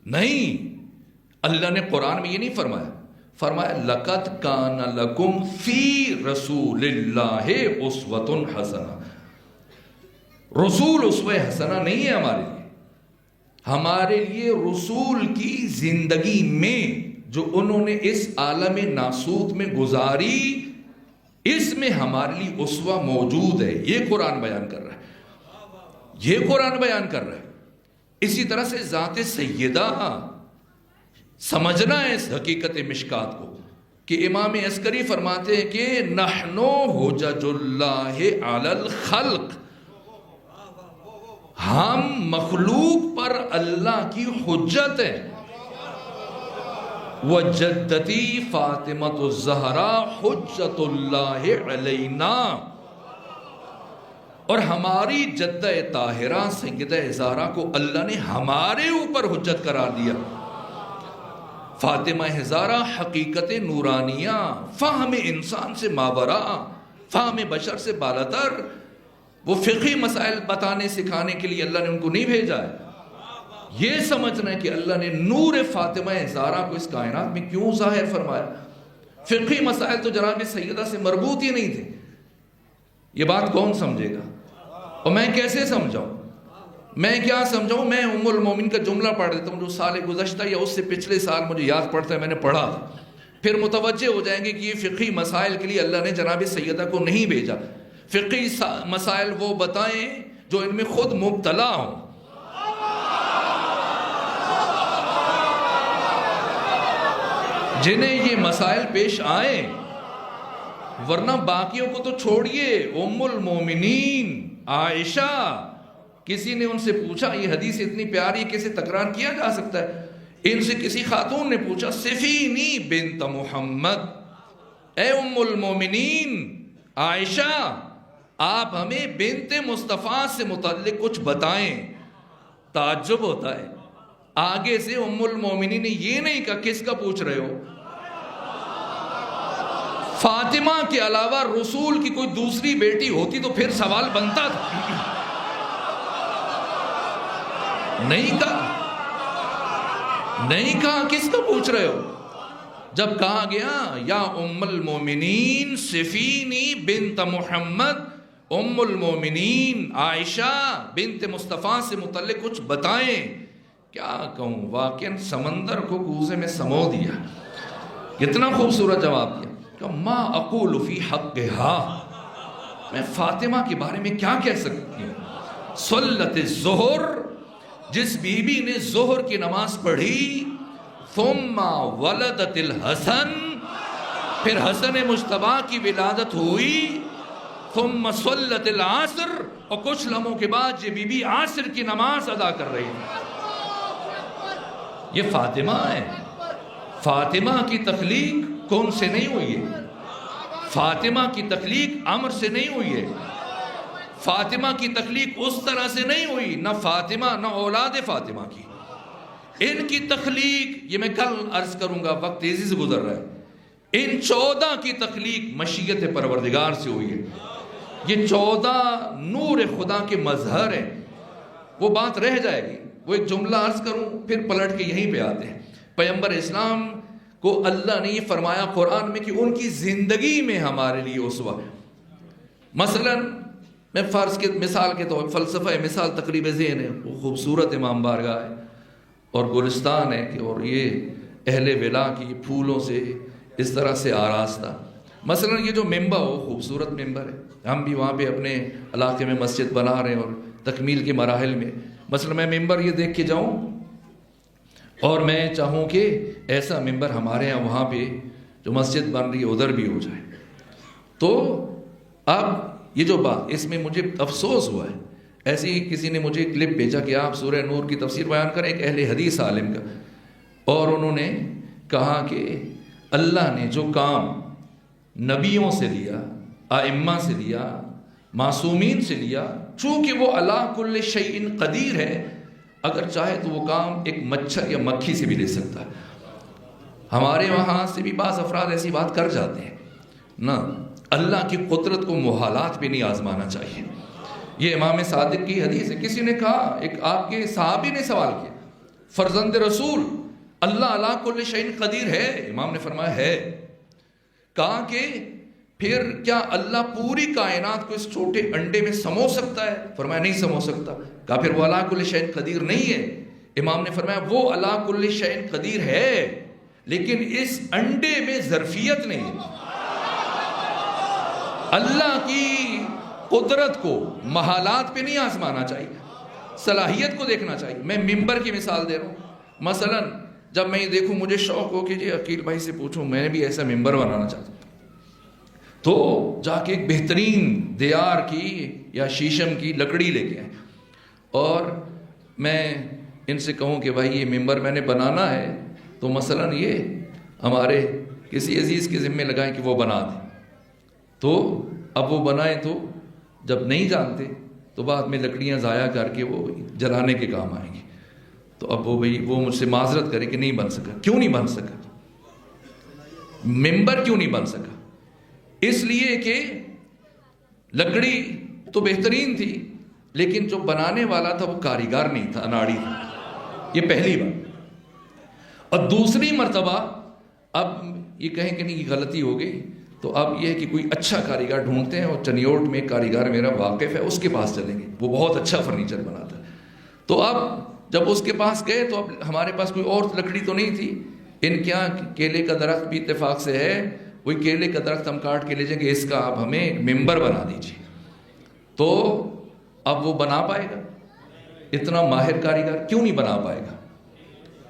[SPEAKER 1] نہیں, اللہ نے قرآن میں یہ نہیں فرمایا, فرمایا لقد کان لکم فی رسول اللہ اسوۃ حسنہ. رسول اسوہ حسنہ نہیں ہے ہمارے لیے. ہمارے لیے رسول کی زندگی میں جو انہوں نے اس عالم ناسوت میں گزاری, اس میں ہمارے لیے اسوہ موجود ہے. یہ قرآن بیان کر رہا ہے, یہ قرآن بیان کر رہا ہے. اسی طرح سے ذات سیدہ سمجھنا ہے اس حقیقت مشکات کو کہ امام عسکری فرماتے ہیں کہ نحنو حجج اللہ علی الخلق, ہم مخلوق پر اللہ کی حجت ہے. وجدتی فاطمۃ الزہراء حجت اللہ علینا, اور ہماری جدہ طاہرہ سیدہ زہرا کو اللہ نے ہمارے اوپر حجت قرار دیا. فاطمہ زہرا حقیقت نورانیہ, فہم انسان سے ماورا, فہم بشر سے بالاتر. وہ فقہی مسائل بتانے سکھانے کے لیے اللہ نے ان کو نہیں بھیجا ہے. یہ سمجھنا ہے کہ اللہ نے نور فاطمہ زہرا کو اس کائنات میں کیوں ظاہر فرمایا. فقہی مسائل تو جناب سیدہ سے مربوط ہی نہیں تھے. یہ بات کون سمجھے گا؟ اور میں کیسے سمجھاؤں؟ میں کیا سمجھاؤں؟ میں ام المومن کا جملہ پڑھ دیتا ہوں جو سال گزشتہ یا اس سے پچھلے سال مجھے یاد پڑتا ہے, میں نے پڑھا تھا. پھر متوجہ ہو جائیں گے کہ یہ فقہی مسائل کے لیے اللہ نے جناب سیدہ کو نہیں بھیجا. فقہی مسائل وہ بتائیں جو ان میں خود مبتلا ہوں. جنہیں یہ مسائل پیش آئیں, ورنہ باقیوں کو تو چھوڑیے. ام المومنین عائشہ, کسی نے ان سے پوچھا, یہ حدیث اتنی پیاری کیسے تکرار کیا جا سکتا ہے؟ ان سے کسی خاتون نے پوچھا صفینی بنت محمد, اے ام المومنین عائشہ آپ ہمیں بنت مصطفیٰ سے متعلق کچھ بتائیں. تعجب ہوتا ہے, آگے سے ام المومنین نے یہ نہیں کہا کس کا پوچھ رہے ہو. فاطمہ کے علاوہ رسول کی کوئی دوسری بیٹی ہوتی تو پھر سوال بنتا تھا. نہیں کہا کس کا پوچھ رہے ہو. جب کہا گیا یا ام المومنین صفینی بنت محمد, ام المومنین عائشہ بنت مصطفیٰ سے متعلق کچھ بتائیں. کیا کہوں, واقعاً سمندر کو کوزے میں سمو دیا. کتنا خوبصورت جواب دیا کہ ما اقول فی حقہا, میں فاطمہ کے بارے میں کیا کہہ سکتی ہوں. صلت الظہر, جس بی بی نے ظہر کی نماز پڑھی, ثم ولدت الحسن, پھر حسن مجتبیٰ کی ولادت ہوئی, ثم صلت العصر, اور کچھ لمحوں کے بعد یہ بی بی عصر کی نماز ادا کر رہی ہے. یہ فاطمہ ہے. فاطمہ کی تخلیق کون سے نہیں ہوئی ہے؟ فاطمہ کی تخلیق عمر سے نہیں ہوئی ہے. فاطمہ کی تخلیق اس طرح سے نہیں ہوئی, نہ فاطمہ نہ اولاد فاطمہ کی. ان کی تخلیق, یہ میں کل عرض کروں گا, وقت تیزی سے گزر رہا ہے, ان 14 کی تخلیق مشیت پروردگار سے ہوئی ہے. یہ 14 نور خدا کے مظہر ہیں. وہ بات رہ جائے گی, وہ ایک جملہ عرض کروں پھر پلٹ کے یہیں پہ آتے ہیں. پیغمبر اسلام کو اللہ نے یہ فرمایا قرآن میں کہ ان کی زندگی میں ہمارے لیے اسوہ ہے۔ مثلا میں فرض کے مثال کے طور فلسفہ مثال تقریب ذہن ہے، وہ خوبصورت امام بارگاہ ہے اور گلستان ہے کہ اور یہ اہل ولا کی پھولوں سے اس طرح سے آراستہ، مثلا یہ جو ممبر ہو خوبصورت ممبر ہے، ہم بھی وہاں پہ اپنے علاقے میں مسجد بنا رہے ہیں اور تکمیل کے مراحل میں، مثلا میں ممبر یہ دیکھ کے جاؤں اور میں چاہوں کہ ایسا ممبر ہمارے یہاں وہاں پہ جو مسجد بن رہی ہے ادھر بھی ہو جائے، تو اب یہ جو بات اس میں مجھے افسوس ہوا ہے، ایسے ہی کسی نے مجھے کلپ بھیجا کہ آپ سورہ نور کی تفسیر بیان کریں ایک اہل حدیث عالم کا، اور انہوں نے کہا کہ اللہ نے جو کام نبیوں سے لیا، ائمہ سے لیا، معصومین سے لیا، چونکہ وہ علی کل شیء قدیر ہے، اگر چاہے تو وہ کام ایک مچھر یا مکھی سے بھی لے سکتا ہے۔ ہمارے وہاں سے بھی بعض افراد ایسی بات کر جاتے ہیں نا، اللہ کی قدرت کو محالات پہ نہیں آزمانا چاہیے۔ یہ امام صادق کی حدیث ہے، کسی نے کہا، ایک آپ کے صحابی نے سوال کیا، فرزند رسول اللہ علی کل شیء قدیر ہے؟ امام نے فرمایا ہے۔ کہا کہ پھر کیا اللہ پوری کائنات کو اس چھوٹے انڈے میں سمو سکتا ہے؟ فرمایا نہیں سمو سکتا۔ کہا پھر وہ علی کل شیء قدیر نہیں ہے؟ امام نے فرمایا وہ علی کل شیء قدیر ہے لیکن اس انڈے میں ظرفیت نہیں ہے۔ اللہ کی قدرت کو محالات پہ نہیں آزمانا چاہیے، صلاحیت کو دیکھنا چاہیے۔ میں ممبر کی مثال دے رہا ہوں، مثلا جب میں یہ دیکھوں مجھے شوق ہو کہ جی عقیل بھائی سے پوچھوں میں بھی ایسا ممبر بنانا چاہتا ہوں، تو جا کے ایک بہترین دیار کی یا شیشم کی لکڑی لے کے آئیں اور میں ان سے کہوں کہ بھائی یہ ممبر میں نے بنانا ہے، تو مثلا یہ ہمارے کسی عزیز کے ذمے لگائیں کہ وہ بنا دیں، تو اب وہ بنائیں تو جب نہیں جانتے تو بعد میں لکڑیاں ضائع کر کے وہ جلانے کے کام آئیں گے، تو اب وہ مجھ سے معذرت کرے کہ نہیں بن سکا۔ کیوں نہیں بن سکا؟ ممبر کیوں نہیں بن سکا؟ اس لیے کہ لکڑی تو بہترین تھی لیکن جو بنانے والا تھا وہ کاریگر نہیں تھا، اناڑی تھا۔ یہ پہلی بات۔ اور دوسری مرتبہ اب یہ کہیں کہ نہیں غلطی ہو گئی، تو اب یہ ہے کہ کوئی اچھا کاریگر ڈھونڈتے ہیں، اور چنیوٹ میں کاریگر میرا واقف ہے، اس کے پاس چلیں گے، وہ بہت اچھا فرنیچر بناتا ہے۔ تو اب جب اس کے پاس گئے تو اب ہمارے پاس کوئی اور لکڑی تو نہیں تھی، ان کے یہاں کیلے کا درخت بھی اتفاق سے ہے، وہی کیلے کا درخت ہم کاٹ کے لے جائیں گے، اس کا آپ ہمیں ممبر بنا دیجیے۔ تو اب وہ بنا پائے گا؟ اتنا ماہر کاریگر کیوں نہیں بنا پائے گا؟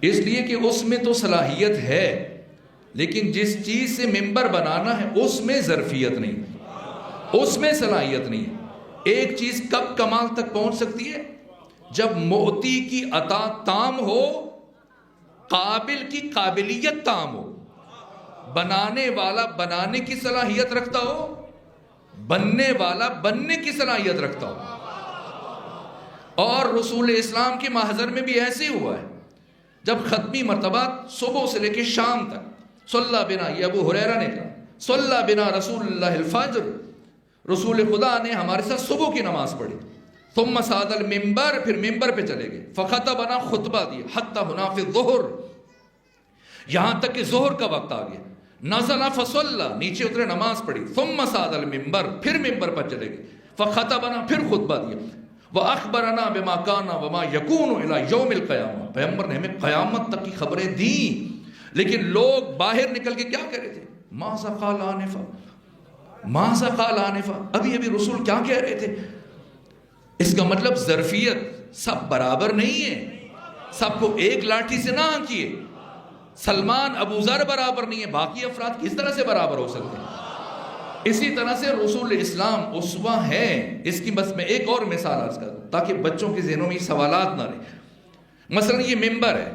[SPEAKER 1] اس لیے کہ اس میں تو صلاحیت ہے لیکن جس چیز سے ممبر بنانا ہے اس میں ظرفیت نہیں، اس میں صلاحیت نہیں ہے۔ ایک چیز کب کمال تک پہنچ سکتی ہے؟ جب معطی کی عطا تام ہو، قابل کی قابلیت تام ہو، بنانے والا بنانے کی صلاحیت رکھتا ہو، بننے والا بننے کی صلاحیت رکھتا ہو۔ اور رسول اسلام کے محضر میں بھی ایسے ہوا ہے، جب ختمی مرتبات صبح سے لے کے شام تک صلی بنا، یہ ابو ہریرہ نے کہا صلی بنا رسول اللہ الفجر، رسول خدا نے ہمارے ساتھ صبح کی نماز پڑھی، ثم صعد المنبر، پھر ممبر پہ چلے گئے، فخطبنا، خطبہ دیا، حتی ہنا فی الظہر، یہاں تک کہ ظہر کا وقت آ گیا، نزل فصلی، نیچے اترے نماز پڑھی، ثم صعد المنبر، پھر ممبر پر چلے گئے، فخطبنا، پھر خطبہ دیا، وَأَخْبَرَنَا بِمَا كَانَ وَمَا يَكُونُ إِلَى يَوْمِ الْقِيَامَةِ، پیغمبر نے ہمیں قیامت تک کی خبریں دیں، لیکن لوگ باہر نکل کے کیا کہہ رہے تھے؟ مَاذَا قَالَ آنِفًا، مَاذَا قَالَ آنِفًا، ابھی رسول کیا کہہ رہے تھے؟ اس کا مطلب ظرفیت سب برابر نہیں ہے، سب کو ایک لاٹھی سے نہ آنکھیے۔ سلمان ابو ذر برابر نہیں ہے، باقی افراد کس طرح سے برابر ہو سکتے ہیں؟ اسی طرح سے رسول اسلام اسوہ ہے۔ اس کی بس میں ایک اور مثال عرض کر دوں تاکہ بچوں کے ذہنوں میں سوالات نہ رہیں۔ مثلا یہ ممبر ہے،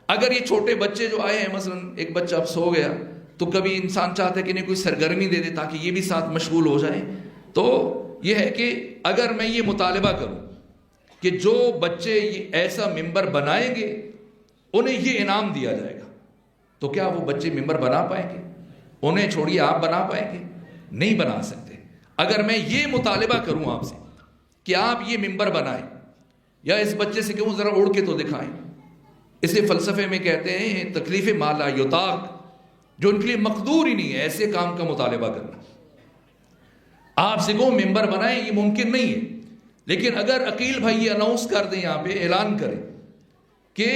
[SPEAKER 1] اگر یہ چھوٹے بچے جو آئے ہیں، مثلا ایک بچہ اب سو گیا تو کبھی انسان چاہتا ہے کہ انہیں کوئی سرگرمی دے دے تاکہ یہ بھی ساتھ مشغول ہو جائیں، تو یہ ہے کہ اگر میں یہ مطالبہ کروں کہ جو بچے ایسا ممبر بنائیں گے انہیں یہ انعام دیا جائے گا، تو کیا وہ بچے ممبر بنا پائیں گے؟ انہیں چھوڑیے، آپ بنا پائیں گے؟ نہیں بنا سکتے۔ اگر میں یہ مطالبہ کروں آپ سے کہ آپ یہ ممبر بنائیں، یا اس بچے سے کہوں ذرا اڑ کے تو دکھائیں،
[SPEAKER 2] اسے فلسفے میں کہتے ہیں تکلیف ما لا یطاق، جو ان کے لیے مقدور ہی نہیں ہے ایسے کام کا مطالبہ کرنا۔ آپ سے کو ممبر بنائیں یہ ممکن نہیں ہے، لیکن اگر عقیل بھائی یہ اناؤنس کر دیں، یہاں پہ اعلان کریں کہ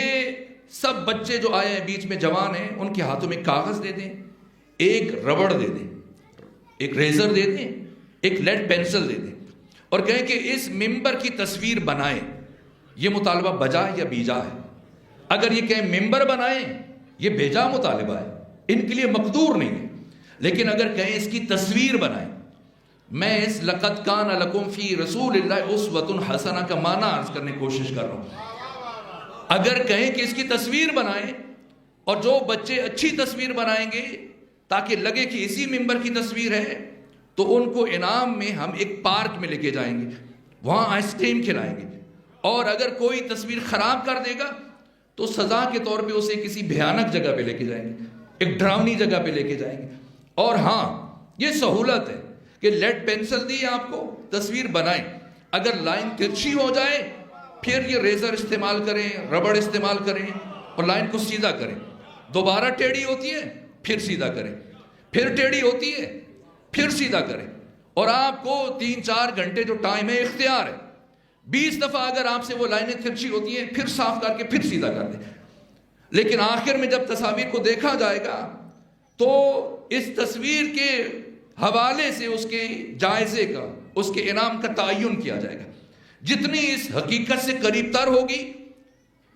[SPEAKER 2] سب بچے جو آئے ہیں بیچ میں جوان ہیں، ان کے ہاتھوں میں کاغذ دے دیں، ایک ربڑ دے دیں، ایک ریزر دے دیں، ایک لیڈ پینسل دے دیں، اور کہیں کہ اس ممبر کی تصویر بنائیں، یہ مطالبہ بجا یا بیجا ہے؟ اگر یہ کہیں ممبر بنائیں، یہ بیجا مطالبہ ہے، ان کے لیے مقدور نہیں ہے۔ لیکن اگر کہیں اس کی تصویر بنائیں، میں اس لقد کان لکم فی رسول اللہ اسوۃ حسنہ کا معنی عرض کرنے کی کوشش کر رہا ہوں۔ اگر کہیں کہ اس کی تصویر بنائیں، اور جو بچے اچھی تصویر بنائیں گے تاکہ لگے کہ اسی ممبر کی تصویر ہے، تو ان کو انعام میں ہم ایک پارک میں لے کے جائیں گے، وہاں آئس کریم کھلائیں گے، اور اگر کوئی تصویر خراب کر دے گا تو سزا کے طور پہ اسے کسی بھیانک جگہ پہ لے کے جائیں گے، ایک ڈراؤنی جگہ پہ لے کے جائیں گے۔ اور ہاں یہ سہولت ہے کہ لیڈ پینسل دی آپ کو، تصویر بنائیں، اگر لائن ترچھی ہو جائے پھر یہ ریزر استعمال کریں، ربڑ استعمال کریں اور لائن کو سیدھا کریں، دوبارہ ٹیڑھی ہوتی ہے پھر سیدھا کریں، پھر ٹیڑھی ہوتی ہے پھر سیدھا کریں، اور آپ کو 3-4 گھنٹے جو ٹائم ہے اختیار ہے، 20 دفعہ اگر آپ سے وہ لائنیں ترچھی ہوتی ہیں پھر صاف کر کے پھر سیدھا کر دیں۔ لیکن آخر میں جب تصاویر کو دیکھا جائے گا تو اس تصویر کے حوالے سے اس کے جائزے کا، اس کے انعام کا تعین کیا جائے گا، جتنی اس حقیقت سے قریب تر ہوگی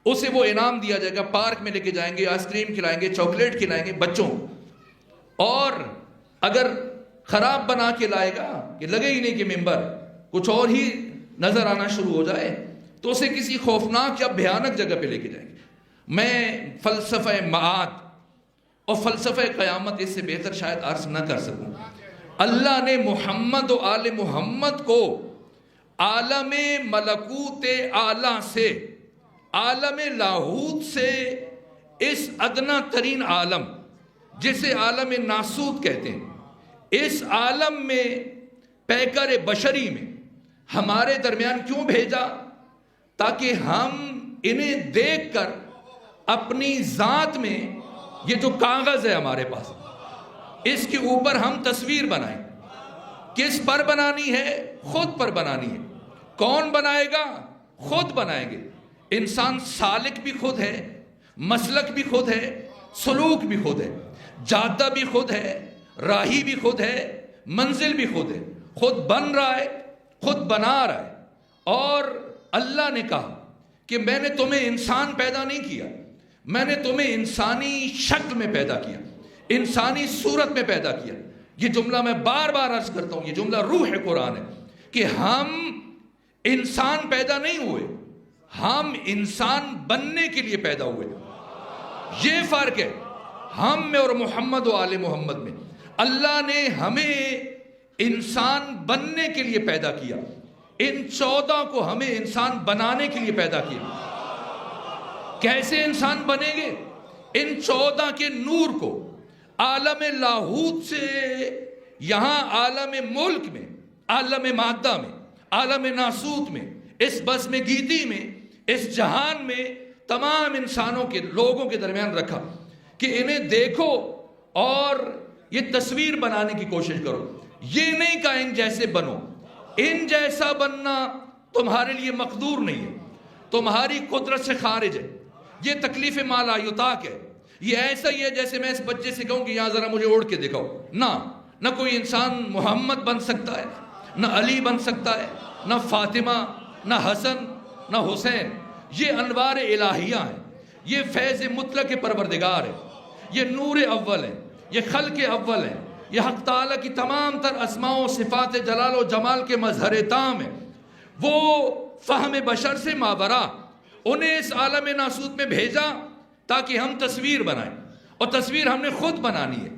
[SPEAKER 2] اسے وہ انعام دیا جائے گا۔ پارک میں لے کے جائیں گے، آئس کریم کھلائیں گے، چاکلیٹ کھلائیں گے بچوں، اور اگر خراب بنا کے لائے گا کہ لگے ہی نہیں کہ ممبر، کچھ اور ہی نظر آنا شروع ہو جائے تو اسے کسی خوفناک یا بھیانک جگہ پہ لے کے جائیں گے۔ میں فلسفہ معاد اور فلسفہ قیامت اس سے بہتر شاید عرض نہ کر سکوں۔ اللہ نے محمد و آل محمد کو عالم ملکوت اعلیٰ سے، عالم لاہوت سے، اس ادنا ترین عالم جسے عالم ناسوت کہتے ہیں، اس عالم میں پیکر بشری میں ہمارے درمیان کیوں بھیجا؟ تاکہ ہم انہیں دیکھ کر اپنی ذات میں، یہ جو کاغذ ہے ہمارے پاس، اس کے اوپر ہم تصویر بنائیں۔ کس پر بنانی ہے؟ خود پر بنانی ہے۔ کون بنائے گا؟ خود بنائیں گے۔ انسان سالک بھی خود ہے، مسلک بھی خود ہے، سلوک بھی خود ہے، جادہ بھی خود ہے، راہی بھی خود ہے، منزل بھی خود ہے، خود بن رہا ہے، خود بنا رہا ہے۔ اور اللہ نے کہا کہ میں نے تمہیں انسان پیدا نہیں کیا، میں نے تمہیں انسانی شکل میں پیدا کیا، انسانی صورت میں پیدا کیا۔ یہ جملہ میں بار بار عرض کرتا ہوں، یہ جملہ روح قرآن ہے کہ ہم انسان پیدا نہیں ہوئے، ہم انسان بننے کے لیے پیدا ہوئے۔ یہ فرق ہے ہم میں اور محمد و آل محمد میں۔ اللہ نے ہمیں انسان بننے کے لیے پیدا کیا، ان 14 کو ہمیں انسان بنانے کے لیے پیدا کیا۔ کیسے انسان بنیں گے؟ ان 14 کے نور کو عالم لاہوت سے یہاں عالم ملک میں، عالم مادہ میں، عالم ناسوت میں، اس بزم گیتی میں، اس جہان میں تمام انسانوں کے، لوگوں کے درمیان رکھا کہ انہیں دیکھو اور یہ تصویر بنانے کی کوشش کرو۔ یہ نہیں کہا ان جیسے بنو، ان جیسا بننا تمہارے لیے مقدور نہیں ہے، تمہاری قدرت سے خارج ہے، یہ تکلیف ما لا یطاق ہے۔ یہ ایسا ہی ہے جیسے میں اس بچے سے کہوں کہ یہاں ذرا مجھے اوڑھ کے دکھاؤ۔ نہ کوئی انسان محمد بن سکتا ہے، نہ علی بن سکتا ہے، نہ فاطمہ، نہ حسن، نہ حسین۔ یہ انوار الہیہ ہیں، یہ فیض مطلق پروردگار ہے، یہ نور اول ہے، یہ خلق اول ہے، یہ حق تعالیٰ کی تمام تر اسماء و صفات جلال و جمال کے مظہر تام ہے۔ وہ فہم بشر سے ماورا، انہیں اس عالم ناسوت میں بھیجا تاکہ ہم تصویر بنائیں، اور تصویر ہم نے خود بنانی ہے،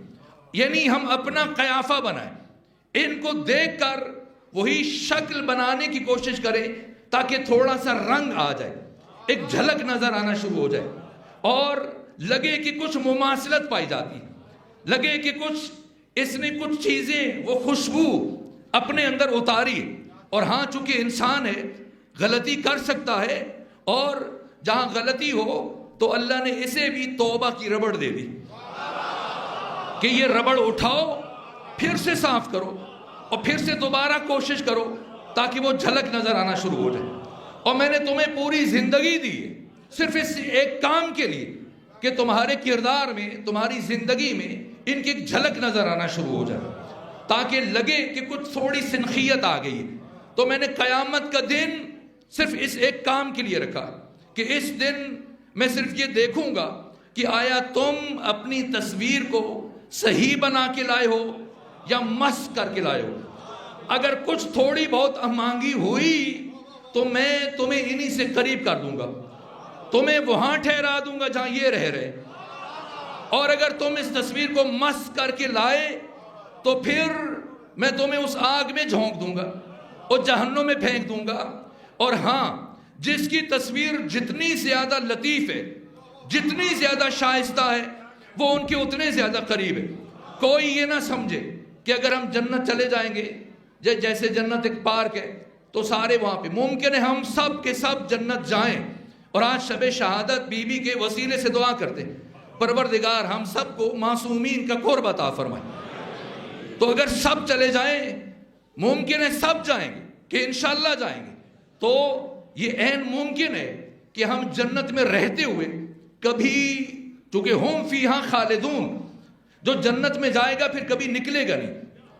[SPEAKER 2] یعنی ہم اپنا قیافہ بنائیں، ان کو دیکھ کر وہی شکل بنانے کی کوشش کریں تاکہ تھوڑا سا رنگ آ جائے، ایک جھلک نظر آنا شروع ہو جائے، اور لگے کہ کچھ مماثلت پائی جاتی ہے، لگے کہ کچھ اس نے کچھ چیزیں، وہ خوشبو اپنے اندر اتاری۔ اور ہاں چونکہ انسان ہے، غلطی کر سکتا ہے، اور جہاں غلطی ہو تو اللہ نے اسے بھی توبہ کی ربڑ دے دی کہ یہ ربڑ اٹھاؤ، پھر سے صاف کرو اور پھر سے دوبارہ کوشش کرو تاکہ وہ جھلک نظر آنا شروع ہو جائے. اور میں نے تمہیں پوری زندگی دی ہے صرف اس ایک کام کے لیے کہ تمہارے کردار میں، تمہاری زندگی میں ان کی ایک جھلک نظر آنا شروع ہو جائے، تاکہ لگے کہ کچھ تھوڑی سنخیت آ گئی. تو میں نے قیامت کا دن صرف اس ایک کام کے لیے رکھا کہ اس دن میں صرف یہ دیکھوں گا کہ آیا تم اپنی تصویر کو صحیح بنا کے لائے ہو یا مسخ کر کے لائے ہو. اگر کچھ تھوڑی بہت امانگی ہوئی تو میں تمہیں انہی سے قریب کر دوں گا، تمہیں وہاں ٹھہرا دوں گا جہاں یہ رہ رہے. اور اگر تم اس تصویر کو مسخ کر کے لائے تو پھر میں تمہیں اس آگ میں جھونک دوں گا اور جہنم میں پھینک دوں گا. اور ہاں، جس کی تصویر جتنی زیادہ لطیف ہے، جتنی زیادہ شائستہ ہے، وہ ان کے اتنے زیادہ قریب ہے. کوئی یہ نہ سمجھے کہ اگر ہم جنت چلے جائیں گے، جیسے جنت ایک پارک ہے تو سارے وہاں پہ، ممکن ہے ہم سب کے سب جنت جائیں. اور آج شب شہادت بی بی کے وسیلے سے دعا کرتے ہیں، پروردگار ہم سب کو معصومین کا قرب عطا فرمائے. تو اگر سب چلے جائیں، ممکن ہے سب جائیں گے کہ انشاءاللہ جائیں گے، تو یہ عین ممکن ہے کہ ہم جنت میں رہتے ہوئے کبھی، چونکہ ہم فیہا خالدون، جو جنت میں جائے گا پھر کبھی نکلے گا نہیں،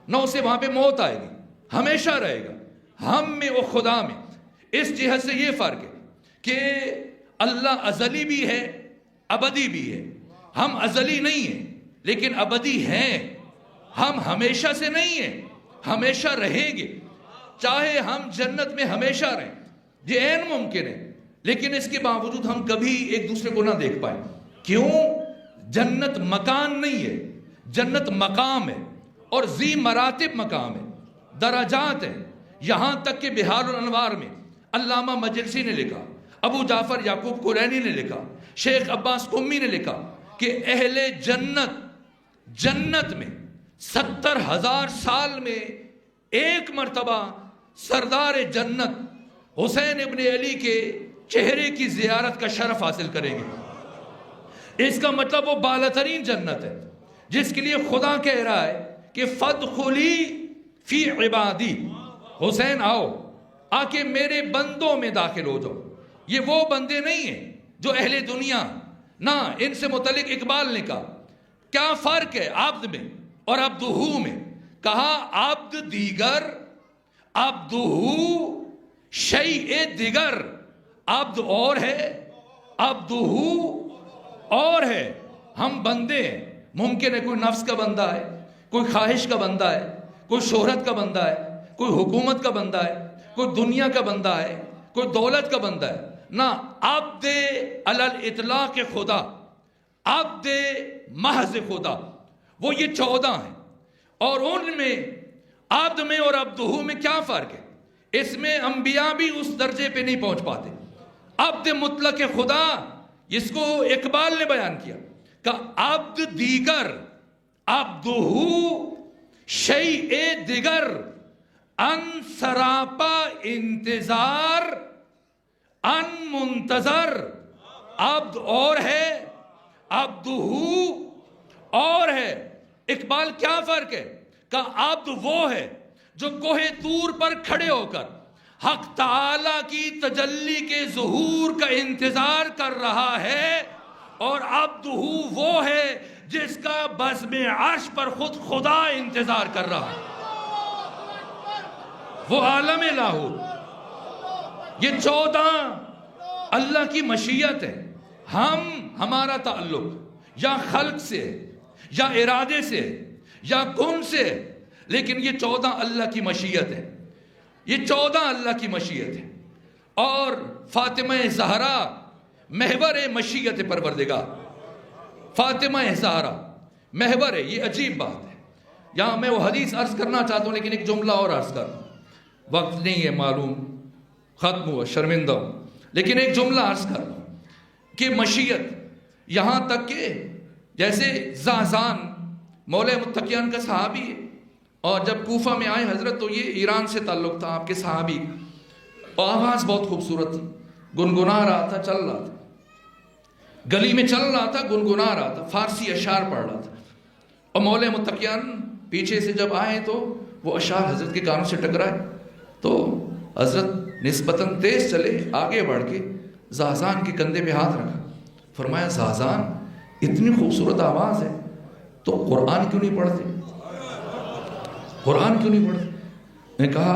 [SPEAKER 2] نہ اسے وہاں پہ موت آئے گی، ہمیشہ رہے گا ہم میں و خدا میں. اس جہت سے یہ فرق ہے کہ اللہ ازلی بھی ہے، ابدی بھی ہے. ہم ازلی نہیں ہیں لیکن ابدی ہیں. ہم ہمیشہ سے نہیں ہیں، ہمیشہ رہیں گے. چاہے ہم جنت میں ہمیشہ رہیں، یہ عین ممکن ہے، لیکن اس کے باوجود ہم کبھی ایک دوسرے کو نہ دیکھ پائیں. کیوں؟ جنت مکان نہیں ہے، جنت مقام ہے، اور ذی مراتب مقام ہے، درجات ہیں. یہاں تک کہ بحار الانوار میں علامہ مجلسی نے لکھا، ابو جعفر یعقوب قرینی نے لکھا، شیخ عباس قمی نے لکھا کہ اہل جنت میں 70,000 سال میں ایک مرتبہ سردار جنت حسین ابن علی کے چہرے کی زیارت کا شرف حاصل کریں گے. اس کا مطلب وہ بالاترین جنت ہے جس کے لیے خدا کہہ رہا ہے کہ فادخلی فی عبادی، حسین آؤ، آ کے میرے بندوں میں داخل ہو جاؤ. یہ وہ بندے نہیں ہیں جو اہل دنیا، نہ، ان سے متعلق اقبال نے کہا کیا فرق ہے عبد میں اور عبدہو میں. کہا عبد دیگر، عبدہو شیء دیگر. عبد اور ہے، عبدہو اور ہے. ہم بندے ہیں، ممکن ہے کوئی نفس کا بندہ ہے، کوئی خواہش کا بندہ ہے، کوئی شہرت کا بندہ ہے، کوئی حکومت کا بندہ ہے، کوئی دنیا کا بندہ ہے، کوئی دولت کا بندہ ہے. نہ، عبد علی الاطلاق خدا، عبد محض خدا، وہ یہ 14 ہیں. اور ان میں عبد میں اور عبدہو میں کیا فرق ہے؟ اس میں انبیاء بھی اس درجے پہ نہیں پہنچ پاتے. عبد مطلق خدا، اس کو اقبال نے بیان کیا کہ عبد دیگر، عبدہو شیء دیگر، ان سراپا انتظار، ان منتظر. عبد اور ہے، عبدہو اور ہے. اقبال کیا فرق ہے؟ کہ عبد وہ ہے جو کوہ طور پر کھڑے ہو کر حق تعالی کی تجلی کے ظہور کا انتظار کر رہا ہے، اور عبدہو وہ ہے جس کا بزم عرش پر خود خدا انتظار کر رہا ہے، وہ عالم لاہوت. یہ 14 اللہ کی مشیت ہے. ہمارا تعلق یا خلق سے یا ارادے سے یا کن سے، لیکن یہ 14 اللہ کی مشیت ہے. یہ 14 اللہ کی مشیت ہے. اور فاطمہ زہرا محور مشیت پروردگار، فاطمہ زہرا محور ہے. یہ عجیب بات ہے. یہاں میں وہ حدیث عرض کرنا چاہتا ہوں لیکن ایک جملہ اور عرض کر دوں، وقت نہیں ہے معلوم، ختم ہوا، شرمندہ ہوں، لیکن ایک جملہ عرض کر دوں کہ مشیت یہاں تک کہ جیسے زازان مولا متقیان کا صحابی ہے، اور جب کوفہ میں آئے حضرت تو یہ ایران سے تعلق تھا آپ کے صحابی، اور آواز بہت خوبصورت تھی، گنگنا رہا تھا، چل رہا تھا. گلی میں چل رہا تھا، گنگنا رہا تھا، فارسی اشعار پڑھ رہا تھا، اور مولا متقیان پیچھے سے جب آئے تو وہ اشعار حضرت کے کانوں سے ٹکرائے، تو حضرت نسبتاً تیز چلے، آگے بڑھ کے زازان کے کندھے پہ ہاتھ رکھا، فرمایا زازان اتنی خوبصورت آواز ہے تو قرآن کیوں نہیں پڑھتے؟ قرآن کیوں نہیں پڑھتے؟ میں نے کہا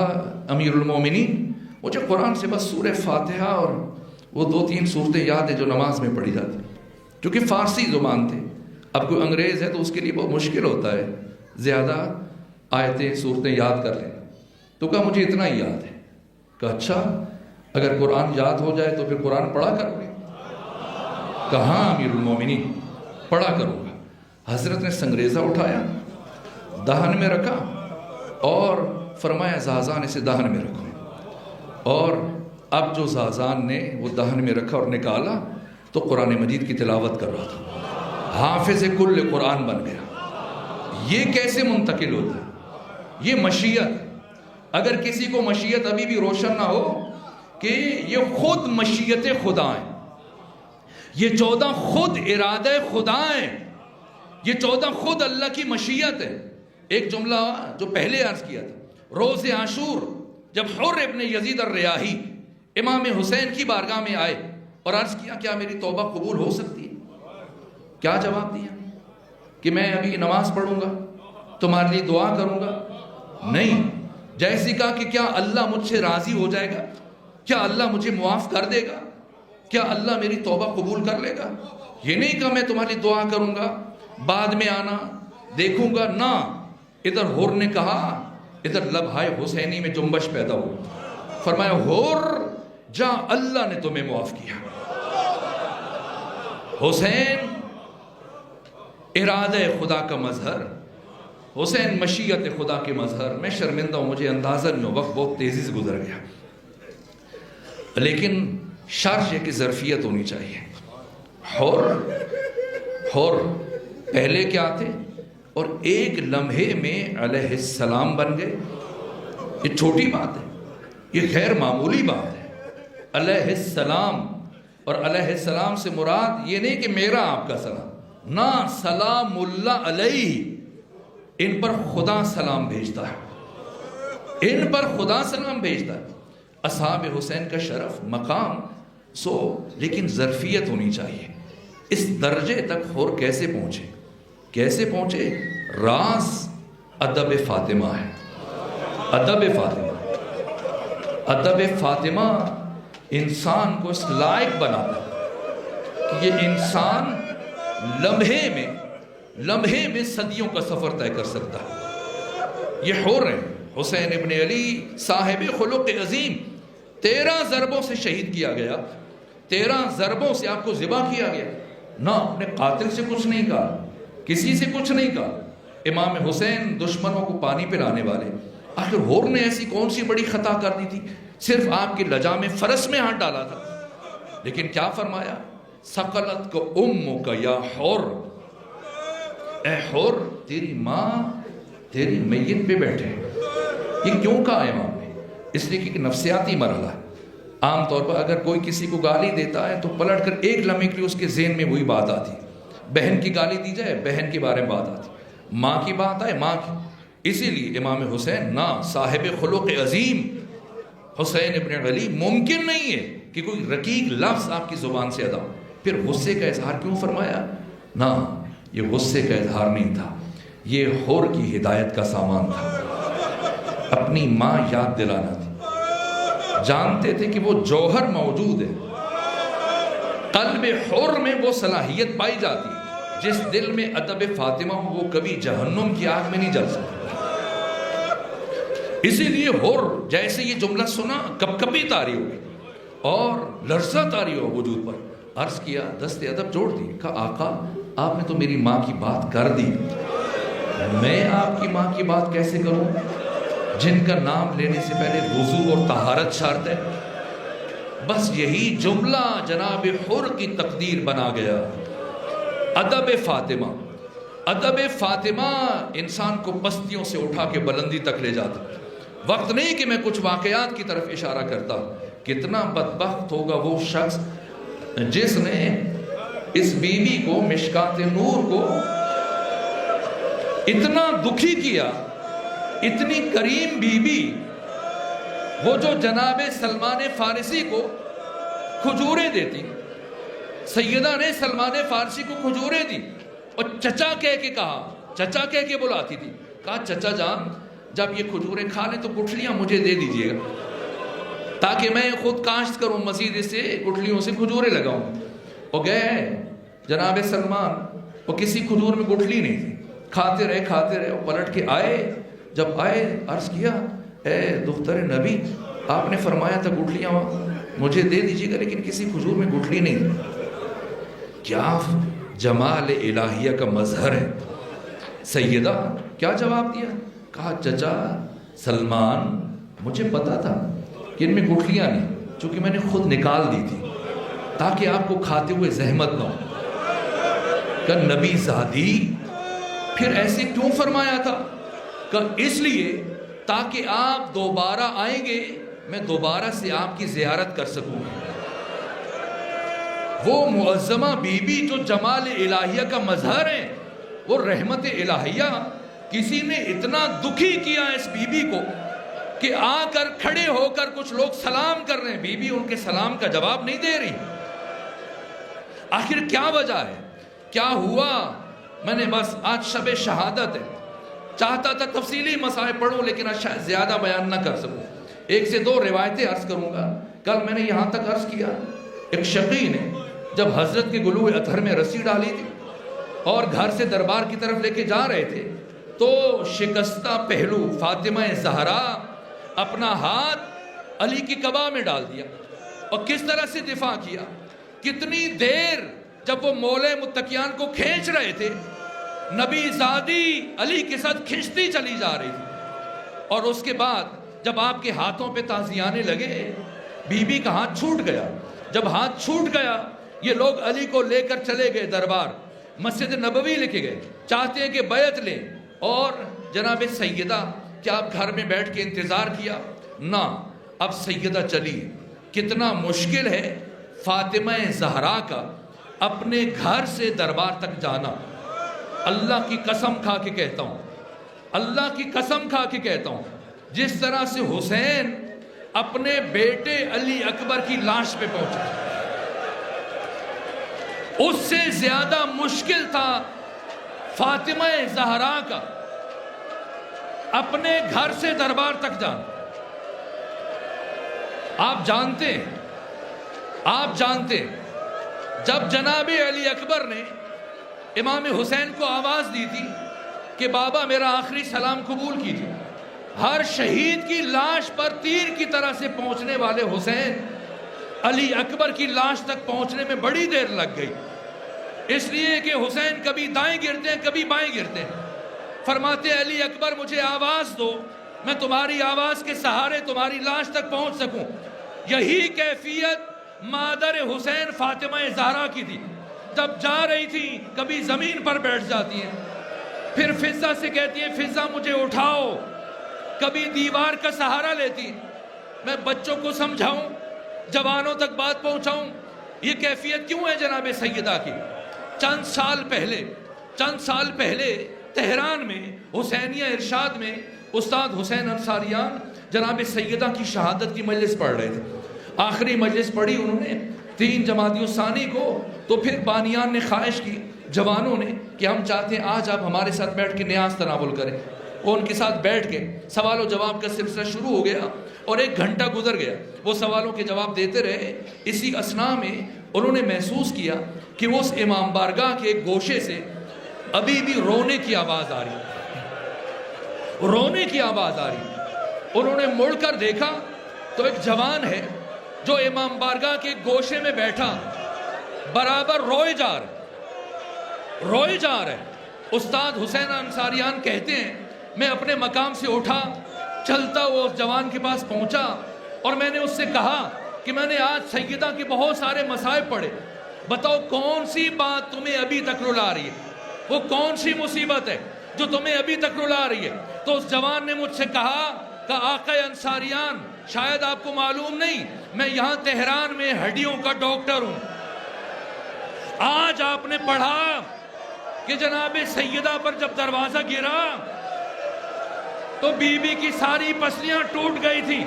[SPEAKER 2] امیر المومنین مجھے قرآن سے بس سورہ فاتحہ اور وہ 2-3 صورتیں یاد ہیں جو نماز میں پڑھی جاتی، کیونکہ فارسی زبان تھے، اب کوئی انگریز ہے تو اس کے لیے بہت مشکل ہوتا ہے زیادہ آیتیں صورتیں یاد کر لینا، تو کہا مجھے اتنا ہی یاد ہے۔ کہا اچھا اگر قرآن یاد ہو جائے تو پھر قرآن پڑھا کرو گے؟ کہا ہاں امیر المومنین پڑھا کروں گا۔ حضرت نے سنگریزہ اٹھایا، دہن میں رکھا اور فرمایا زازان اسے دہن میں رکھو، اور اب جو زازان نے وہ دہن میں رکھا اور نکالا تو قرآن مجید کی تلاوت کر رہا تھا، حافظ کل قرآن بن گیا۔ یہ کیسے منتقل ہوتا ہے؟ یہ مشیت۔ اگر کسی کو مشیت ابھی بھی روشن نہ ہو کہ یہ خود مشیت خدا ہے، یہ 14 خود ارادہ خدا ہے، یہ 14 خود اللہ کی مشیت ہے۔ ایک جملہ جو پہلے عرض کیا تھا، روز عاشور جب حر ابن یزید الریاحی امام حسین کی بارگاہ میں آئے اور عرض کیا کیا میری توبہ قبول ہو سکتی ہے؟ کیا جواب دیا؟ کہ میں ابھی نماز پڑھوں گا، تمہارے لیے دعا کروں گا؟ نہیں، جیسے کہا کہ کیا اللہ مجھ سے راضی ہو جائے گا؟ کیا اللہ مجھے معاف کر دے گا؟ کیا اللہ میری توبہ قبول کر لے گا؟ یہ نہیں کہا میں تمہاری دعا کروں گا، بعد میں آنا دیکھوں گا، نہ، ادھر حر نے کہا، ادھر لبہائے حسینی میں جنبش پیدا ہو، فرمایا حر جا اللہ نے تمہیں معاف کیا۔ حسین ارادہ خدا کا مظہر، حسین مشیت خدا کے مظہر۔ میں شرمندہ ہوں، مجھے اندازہ نہیں ہو، وقت بہت تیزی سے گزر گیا، لیکن شرط یہ کہ ظرفیت ہونی چاہیے۔ حر پہلے کیا تھے اور ایک لمحے میں علیہ السلام بن گئے۔ یہ چھوٹی بات ہے، یہ غیر معمولی بات ہے۔ علیہ السلام، اور علیہ السلام سے مراد یہ نہیں کہ میرا آپ کا سلام، نہ، سلام اللہ علیہ، ان پر خدا سلام بھیجتا ہے، ان پر خدا سلام بھیجتا ہے۔ اصحاب حسین کا شرف مقام لیکن ظرفیت ہونی چاہیے۔ اس درجے تک حر کیسے پہنچے؟ کیسے پہنچے؟ راز ادب فاطمہ ہے، ادب فاطمہ۔ ادب فاطمہ انسان کو اس لائق بناتا ہے کہ یہ انسان لمحے میں صدیوں کا سفر طے کر سکتا ہے۔ یہ حر ہیں، حسین ابن علی صاحب خلق عظیم، 13 ضربوں سے شہید کیا گیا، 13 ضربوں سے آپ کو ذبح کیا گیا، نہ اپنے قاتل سے کچھ نہیں کہا، کسی سے کچھ نہیں کہا۔ امام حسین دشمنوں کو پانی پلانے والے، آخر حر نے ایسی کون سی بڑی خطا کر دی تھی؟ صرف آپ کے لجام فرس میں ہاتھ ڈالا تھا، لیکن کیا فرمایا؟ ثقلت کو امک یا حر، اے حر تیری ماں تیری میت پہ بیٹھے۔ یہ کیوں کہا امام نے؟ اس لیے کہ نفسیاتی مرحلہ ہے۔ عام طور پر اگر کوئی کسی کو گالی دیتا ہے تو پلٹ کر ایک لمحے کے لیے اس کے ذہن میں وہی بات آتی، بہن کی گالی دی جائے بہن کے بارے میں بات آتی، ماں کی بات آئے ماں کی۔ اسی لیے امام حسین نہ، صاحب خلق عظیم حسین ابن علی، ممکن نہیں ہے کہ کوئی رقیق لفظ آپ کی زبان سے ادا ہو۔ پھر غصے کا اظہار کیوں فرمایا؟ نہ، یہ غصے کا اظہار نہیں تھا، یہ حر کی ہدایت کا سامان تھا۔ اپنی ماں یاد دلانا تھی، جانتے تھے کہ وہ جوہر موجود ہے، قلب حر میں وہ صلاحیت پائی جاتی ہے، جس دل میں ادب فاطمہ ہو وہ کبھی جہنم کی آگ میں نہیں جل سکتا۔ اسی لیے حر جیسے یہ جملہ سنا کب کبھی طاری ہو گئی اور لرزہ طاری ہو وجود پر۔ عرض کیا، دست ادب جوڑ دی، کہا آقا آپ نے تو میری ماں کی بات کر دی، میں آپ کی ماں کی بات کیسے کروں جن کا نام لینے سے پہلے وضو اور طہارت شرط ہے؟ بس یہی جملہ جناب حر کی تقدیر بنا گیا۔ ادب فاطمہ، ادب فاطمہ انسان کو پستیوں سے اٹھا کے بلندی تک لے جاتا۔ وقت نہیں کہ میں کچھ واقعات کی طرف اشارہ کرتا، کتنا بدبخت ہوگا وہ شخص جس نے اس بیوی کو، مشکات نور کو اتنا دکھی کیا، اتنی کریم بیوی، وہ جو جناب سلمان فارسی کو کھجوریں دیتی، سیدہ نے سلمان فارسی کو کھجوریں دی اور چچا کہہ کے کہا، چچا کہہ کے بلاتی تھی، کہا چچا جان جب یہ کھجوریں کھا لیں تو گٹھلیاں مجھے دے دیجئے گا تاکہ میں خود کاشت کروں، مزید اس سے گٹھلیوں سے کھجوریں لگاؤں۔ وہ گئے جناب سلمان، وہ کسی کھجور میں گٹھلی نہیں تھی، کھاتے رہے، وہ پلٹ کے آئے، جب آئے عرض کیا اے دختر نبی آپ نے فرمایا تھا گٹھلیاں مجھے دے دیجیے گا لیکن کسی کھجور میں گٹھلی نہیں۔ کیا جمال الہیہ کا مظہر ہے سیدہ، کیا جواب دیا؟ کہا چچا سلمان مجھے پتا تھا کہ ان میں گٹھلیاں نہیں، چونکہ میں نے خود نکال دی تھی تاکہ آپ کو کھاتے ہوئے زحمت نہ ہو۔ کہ نبی زادی پھر ایسے کیوں فرمایا تھا؟ کہ اس لیے تاکہ آپ دوبارہ آئیں گے میں دوبارہ سے آپ کی زیارت کر سکوں۔ وہ معظمہ بی بی جو جمال الہیہ کا مظہر ہے، وہ رحمت الہیہ، کسی نے اتنا دکھی کیا اس بی بی کو کہ آ کر کھڑے ہو کر کچھ لوگ سلام کر رہے ہیں، بی بی ان کے سلام کا جواب نہیں دے رہی۔ آخر کیا وجہ ہے؟ کیا ہوا؟ میں نے بس آج شب شہادت ہے، چاہتا تھا تفصیلی مسائل پڑھوں لیکن شاید زیادہ بیان نہ کر سکوں، ایک سے دو روایتیں عرض کروں گا۔ کل میں نے یہاں تک عرض کیا ایک شقی نے جب حضرت کے گلو اطہر میں رسی ڈالی تھی اور گھر سے دربار کی طرف لے کے جا رہے تھے تو شکستہ پہلو فاطمہ زہرا اپنا ہاتھ علی کی قبا میں ڈال دیا اور کس طرح سے دفاع کیا، کتنی دیر جب وہ مولے متقیان کو کھینچ رہے تھے، نبی زادی علی کے ساتھ کھنچتی چلی جا رہی تھی، اور اس کے بعد جب آپ کے ہاتھوں پہ تازیانے لگے بی بی کا ہاتھ چھوٹ گیا۔ جب ہاتھ چھوٹ گیا یہ لوگ علی کو لے کر چلے گئے دربار، مسجد نبوی لے کے گئے، چاہتے ہیں کہ بیعت لیں، اور جناب سیدہ کیا آپ گھر میں بیٹھ کے انتظار کیا؟ نہ، اب سیدہ چلی۔ کتنا مشکل ہے فاطمہ زہرا کا اپنے گھر سے دربار تک جانا۔ اللہ کی قسم کھا کے کہتا ہوں، اللہ کی قسم کھا کے کہتا ہوں، جس طرح سے حسین اپنے بیٹے علی اکبر کی لاش پہ پہنچا، اس سے زیادہ مشکل تھا فاطمہ زہرا کا اپنے گھر سے دربار تک جانا۔ آپ جانتے ہیں جب جناب علی اکبر نے امام حسین کو آواز دی تھی کہ بابا میرا آخری سلام قبول کیجیے، ہر شہید کی لاش پر تیر کی طرح سے پہنچنے والے حسین علی اکبر کی لاش تک پہنچنے میں بڑی دیر لگ گئی، اس لیے کہ حسین کبھی دائیں گرتے ہیں کبھی بائیں گرتے ہیں۔ فرماتے علی اکبر مجھے آواز دو، میں تمہاری آواز کے سہارے تمہاری لاش تک پہنچ سکوں۔ یہی کیفیت مادر حسین فاطمہ زہرا کی تھی، جب جا رہی تھی کبھی زمین پر بیٹھ جاتی ہیں، پھر فضہ سے کہتی ہیں فضہ مجھے اٹھاؤ، کبھی دیوار کا سہارا لیتی، میں بچوں کو سمجھاؤں، جوانوں تک بات پہنچاؤں۔ یہ کیفیت کیوں ہے جناب سیدہ کی؟ چند سال پہلے تہران میں حسینیہ ارشاد میں استاد حسین انصاریان جناب سیدہ کی شہادت کی مجلس پڑھ رہے تھے، آخری مجلس پڑھی انہوں نے 3 جمادی الثانی کو، تو پھر بانیان نے خواہش کی جوانوں نے کہ ہم چاہتے ہیں آج آپ ہمارے ساتھ بیٹھ کے نیاز تناول کریں۔ وہ ان کے ساتھ بیٹھ کے سوال و جواب کا سلسلہ شروع ہو گیا اور 1 گھنٹہ گزر گیا، وہ سوالوں کے جواب دیتے رہے۔ اسی اثناء میں انہوں نے محسوس کیا کہ وہ اس امام بارگاہ کے ایک گوشے سے ابھی بھی رونے کی آواز آ رہی، انہوں نے مڑ کر دیکھا تو ایک جوان ہے جو امام بارگاہ کے گوشے میں بیٹھا برابر روئے جا رہا ہے۔ استاد حسین انصاریان کہتے ہیں میں اپنے مقام سے اٹھا، چلتا وہ اس جوان کے پاس پہنچا اور میں نے اس سے کہا کہ میں نے آج سیدہ کے بہت سارے مصائب پڑھے، بتاؤ کون سی بات تمہیں ابھی تک رلا رہی ہے، وہ کون سی مصیبت ہے جو تمہیں ابھی تک رلا رہی ہے؟ تو اس جوان نے مجھ سے کہا کہ آقا انصاریان شاید آپ کو معلوم نہیں، میں یہاں تہران میں ہڈیوں کا ڈاکٹر ہوں۔ آج آپ نے پڑھا کہ جناب سیدہ پر جب دروازہ گرا تو بی بی کی ساری پسلیاں ٹوٹ گئی تھی.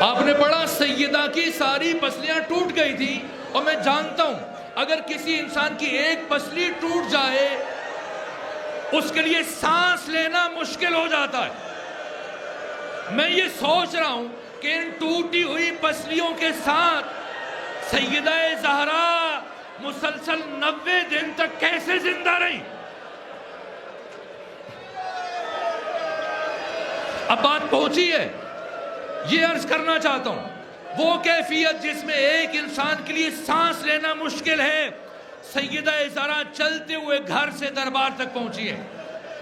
[SPEAKER 2] آپ نے پڑھا سیدہ کی ساری پسلیاں ٹوٹ گئی تھی. اور میں جانتا ہوں اگر کسی انسان کی ایک پسلی ٹوٹ جائے اس کے لیے سانس لینا مشکل ہو جاتا ہے. میں یہ سوچ رہا ہوں کہ ان ٹوٹی ہوئی پسلیوں کے ساتھ سیدہ زہرا مسلسل 90 دن تک کیسے زندہ رہی. اب بات پہنچی ہے. یہ عرض کرنا چاہتا ہوں وہ کیفیت جس میں ایک انسان کے لیے سانس لینا مشکل ہے، سیدہ زہرا چلتے ہوئے گھر سے دربار تک پہنچی ہے.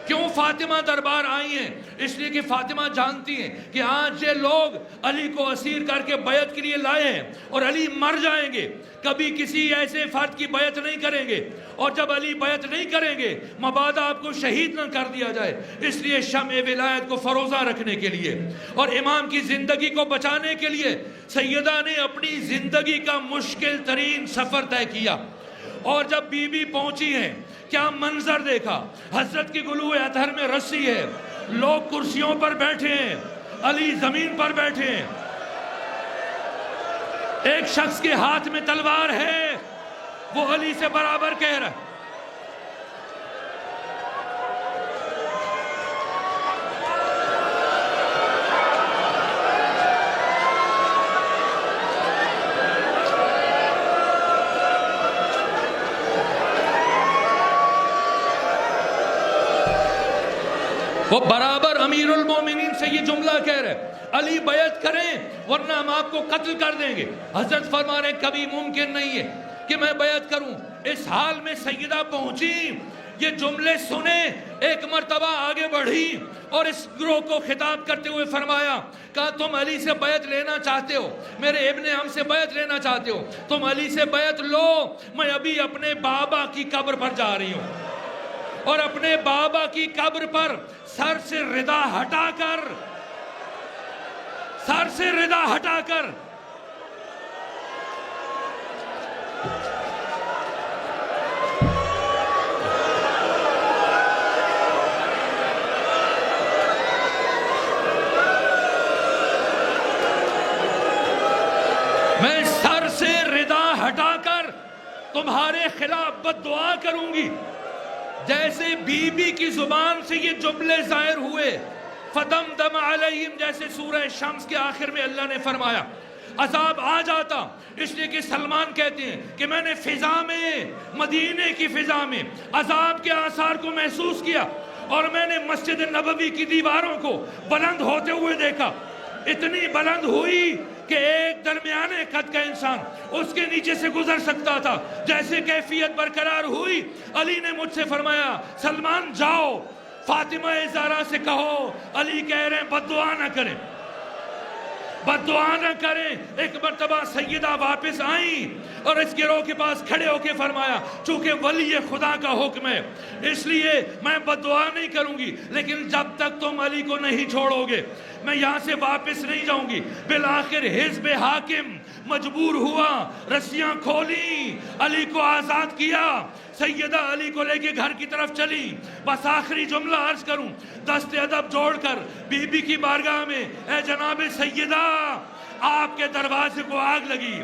[SPEAKER 2] کیوں فاطمہ دربار آئی ہیں؟ اس لیے کہ فاطمہ جانتی ہیں کہ آج یہ لوگ علی کو اسیر کر کے بیعت کے لیے لائے ہیں اور علی مر جائیں گے، کبھی کسی ایسے فرد کی بیعت نہیں کریں گے، اور جب علی بیعت نہیں کریں گے مبادا آپ کو شہید نہ کر دیا جائے. اس لیے شمع ولایت کو فروزہ رکھنے کے لیے اور امام کی زندگی کو بچانے کے لیے سیدہ نے اپنی زندگی کا مشکل ترین سفر طے کیا. اور جب بی بی پہنچی ہیں کیا منظر دیکھا. حضرت کی گلوئے اطہر میں رسی ہے، لوگ کرسیوں پر بیٹھے ہیں، علی زمین پر بیٹھے ہیں، ایک شخص کے ہاتھ میں تلوار ہے، وہ علی سے برابر کہہ رہا ہے. وہ برابر امیر المومنین سے یہ جملہ کہہ رہے علی بیعت کریں ورنہ ہم آپ کو قتل کر دیں گے. حضرت فرما رہے کبھی ممکن نہیں ہے کہ میں بیعت کروں. اس حال میں سیدہ پہنچی، یہ جملے سنے، ایک مرتبہ آگے بڑھی اور اس گروہ کو خطاب کرتے ہوئے فرمایا کہا تم علی سے بیعت لینا چاہتے ہو، میرے ابن ہم سے بیعت لینا چاہتے ہو، تم علی سے بیعت لو. میں ابھی اپنے بابا کی قبر پر جا رہی ہوں اور اپنے بابا کی قبر پر سر سے ردا ہٹا کر میں سر سے ردا ہٹا کر تمہارے خلاف بد دعا کروں گی. جیسے بی بی کی زبان سے یہ جملے ظاہر ہوئے فدمدم علیہم، جیسے سورہ شمس کے آخر میں اللہ نے فرمایا عذاب آ جاتا. اس لیے کہ سلمان کہتے ہیں کہ میں نے فضا میں، مدینے کی فضا میں عذاب کے آثار کو محسوس کیا اور میں نے مسجد نبوی کی دیواروں کو بلند ہوتے ہوئے دیکھا. اتنی بلند ہوئی کہ ایک درمیانے قد کا انسان اس کے نیچے سے گزر سکتا تھا. جیسے کیفیت برقرار ہوئی علی نے مجھ سے فرمایا سلمان جاؤ فاطمہ زہرا سے کہو علی کہہ رہے ہیں بد دعا نہ کریں، بد دعا نہ کریں. ایک مرتبہ سیدہ واپس آئیں اور اس گروہ کے پاس کھڑے ہو کے فرمایا چونکہ ولی خدا کا حکم ہے اس لیے میں بد دعا نہیں کروں گی، لیکن جب تک تم علی کو نہیں چھوڑو گے میں یہاں سے واپس نہیں جاؤں گی. بالآخر حزب حاکم مجبور ہوا، رسیاں کھولی، علی کو آزاد کیا. سیدہ علی کو لے کے گھر کی طرف چلی. بس آخری جملہ عرض کروں دست ادب جوڑ کر بی بی کی بارگاہ میں، اے جناب سیدہ آپ کے دروازے کو آگ لگی،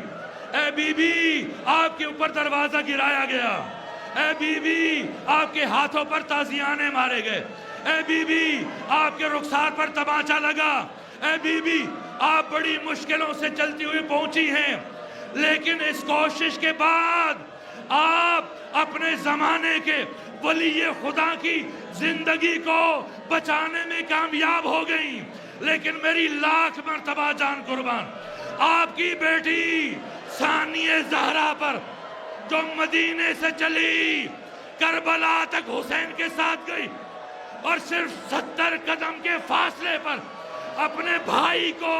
[SPEAKER 2] اے بی بی آپ کے اوپر دروازہ گرایا گیا، اے بی بی آپ کے ہاتھوں پر تازیانے مارے گئے، اے بی بی آپ کے رخسار پر تماچا لگا، اے بی بی آپ بڑی مشکلوں سے چلتی ہوئی پہنچی ہیں، لیکن اس کوشش کے بعد آپ اپنے زمانے کے ولی خدا کی زندگی کو بچانے میں کامیاب ہو گئی. لیکن میری لاکھ مرتبہ جان قربان آپ کی بیٹی ثانیہ زہرا پر جو مدینے سے چلی
[SPEAKER 3] کربلا تک حسین کے ساتھ گئی اور صرف 70 قدم کے فاصلے پر اپنے بھائی کو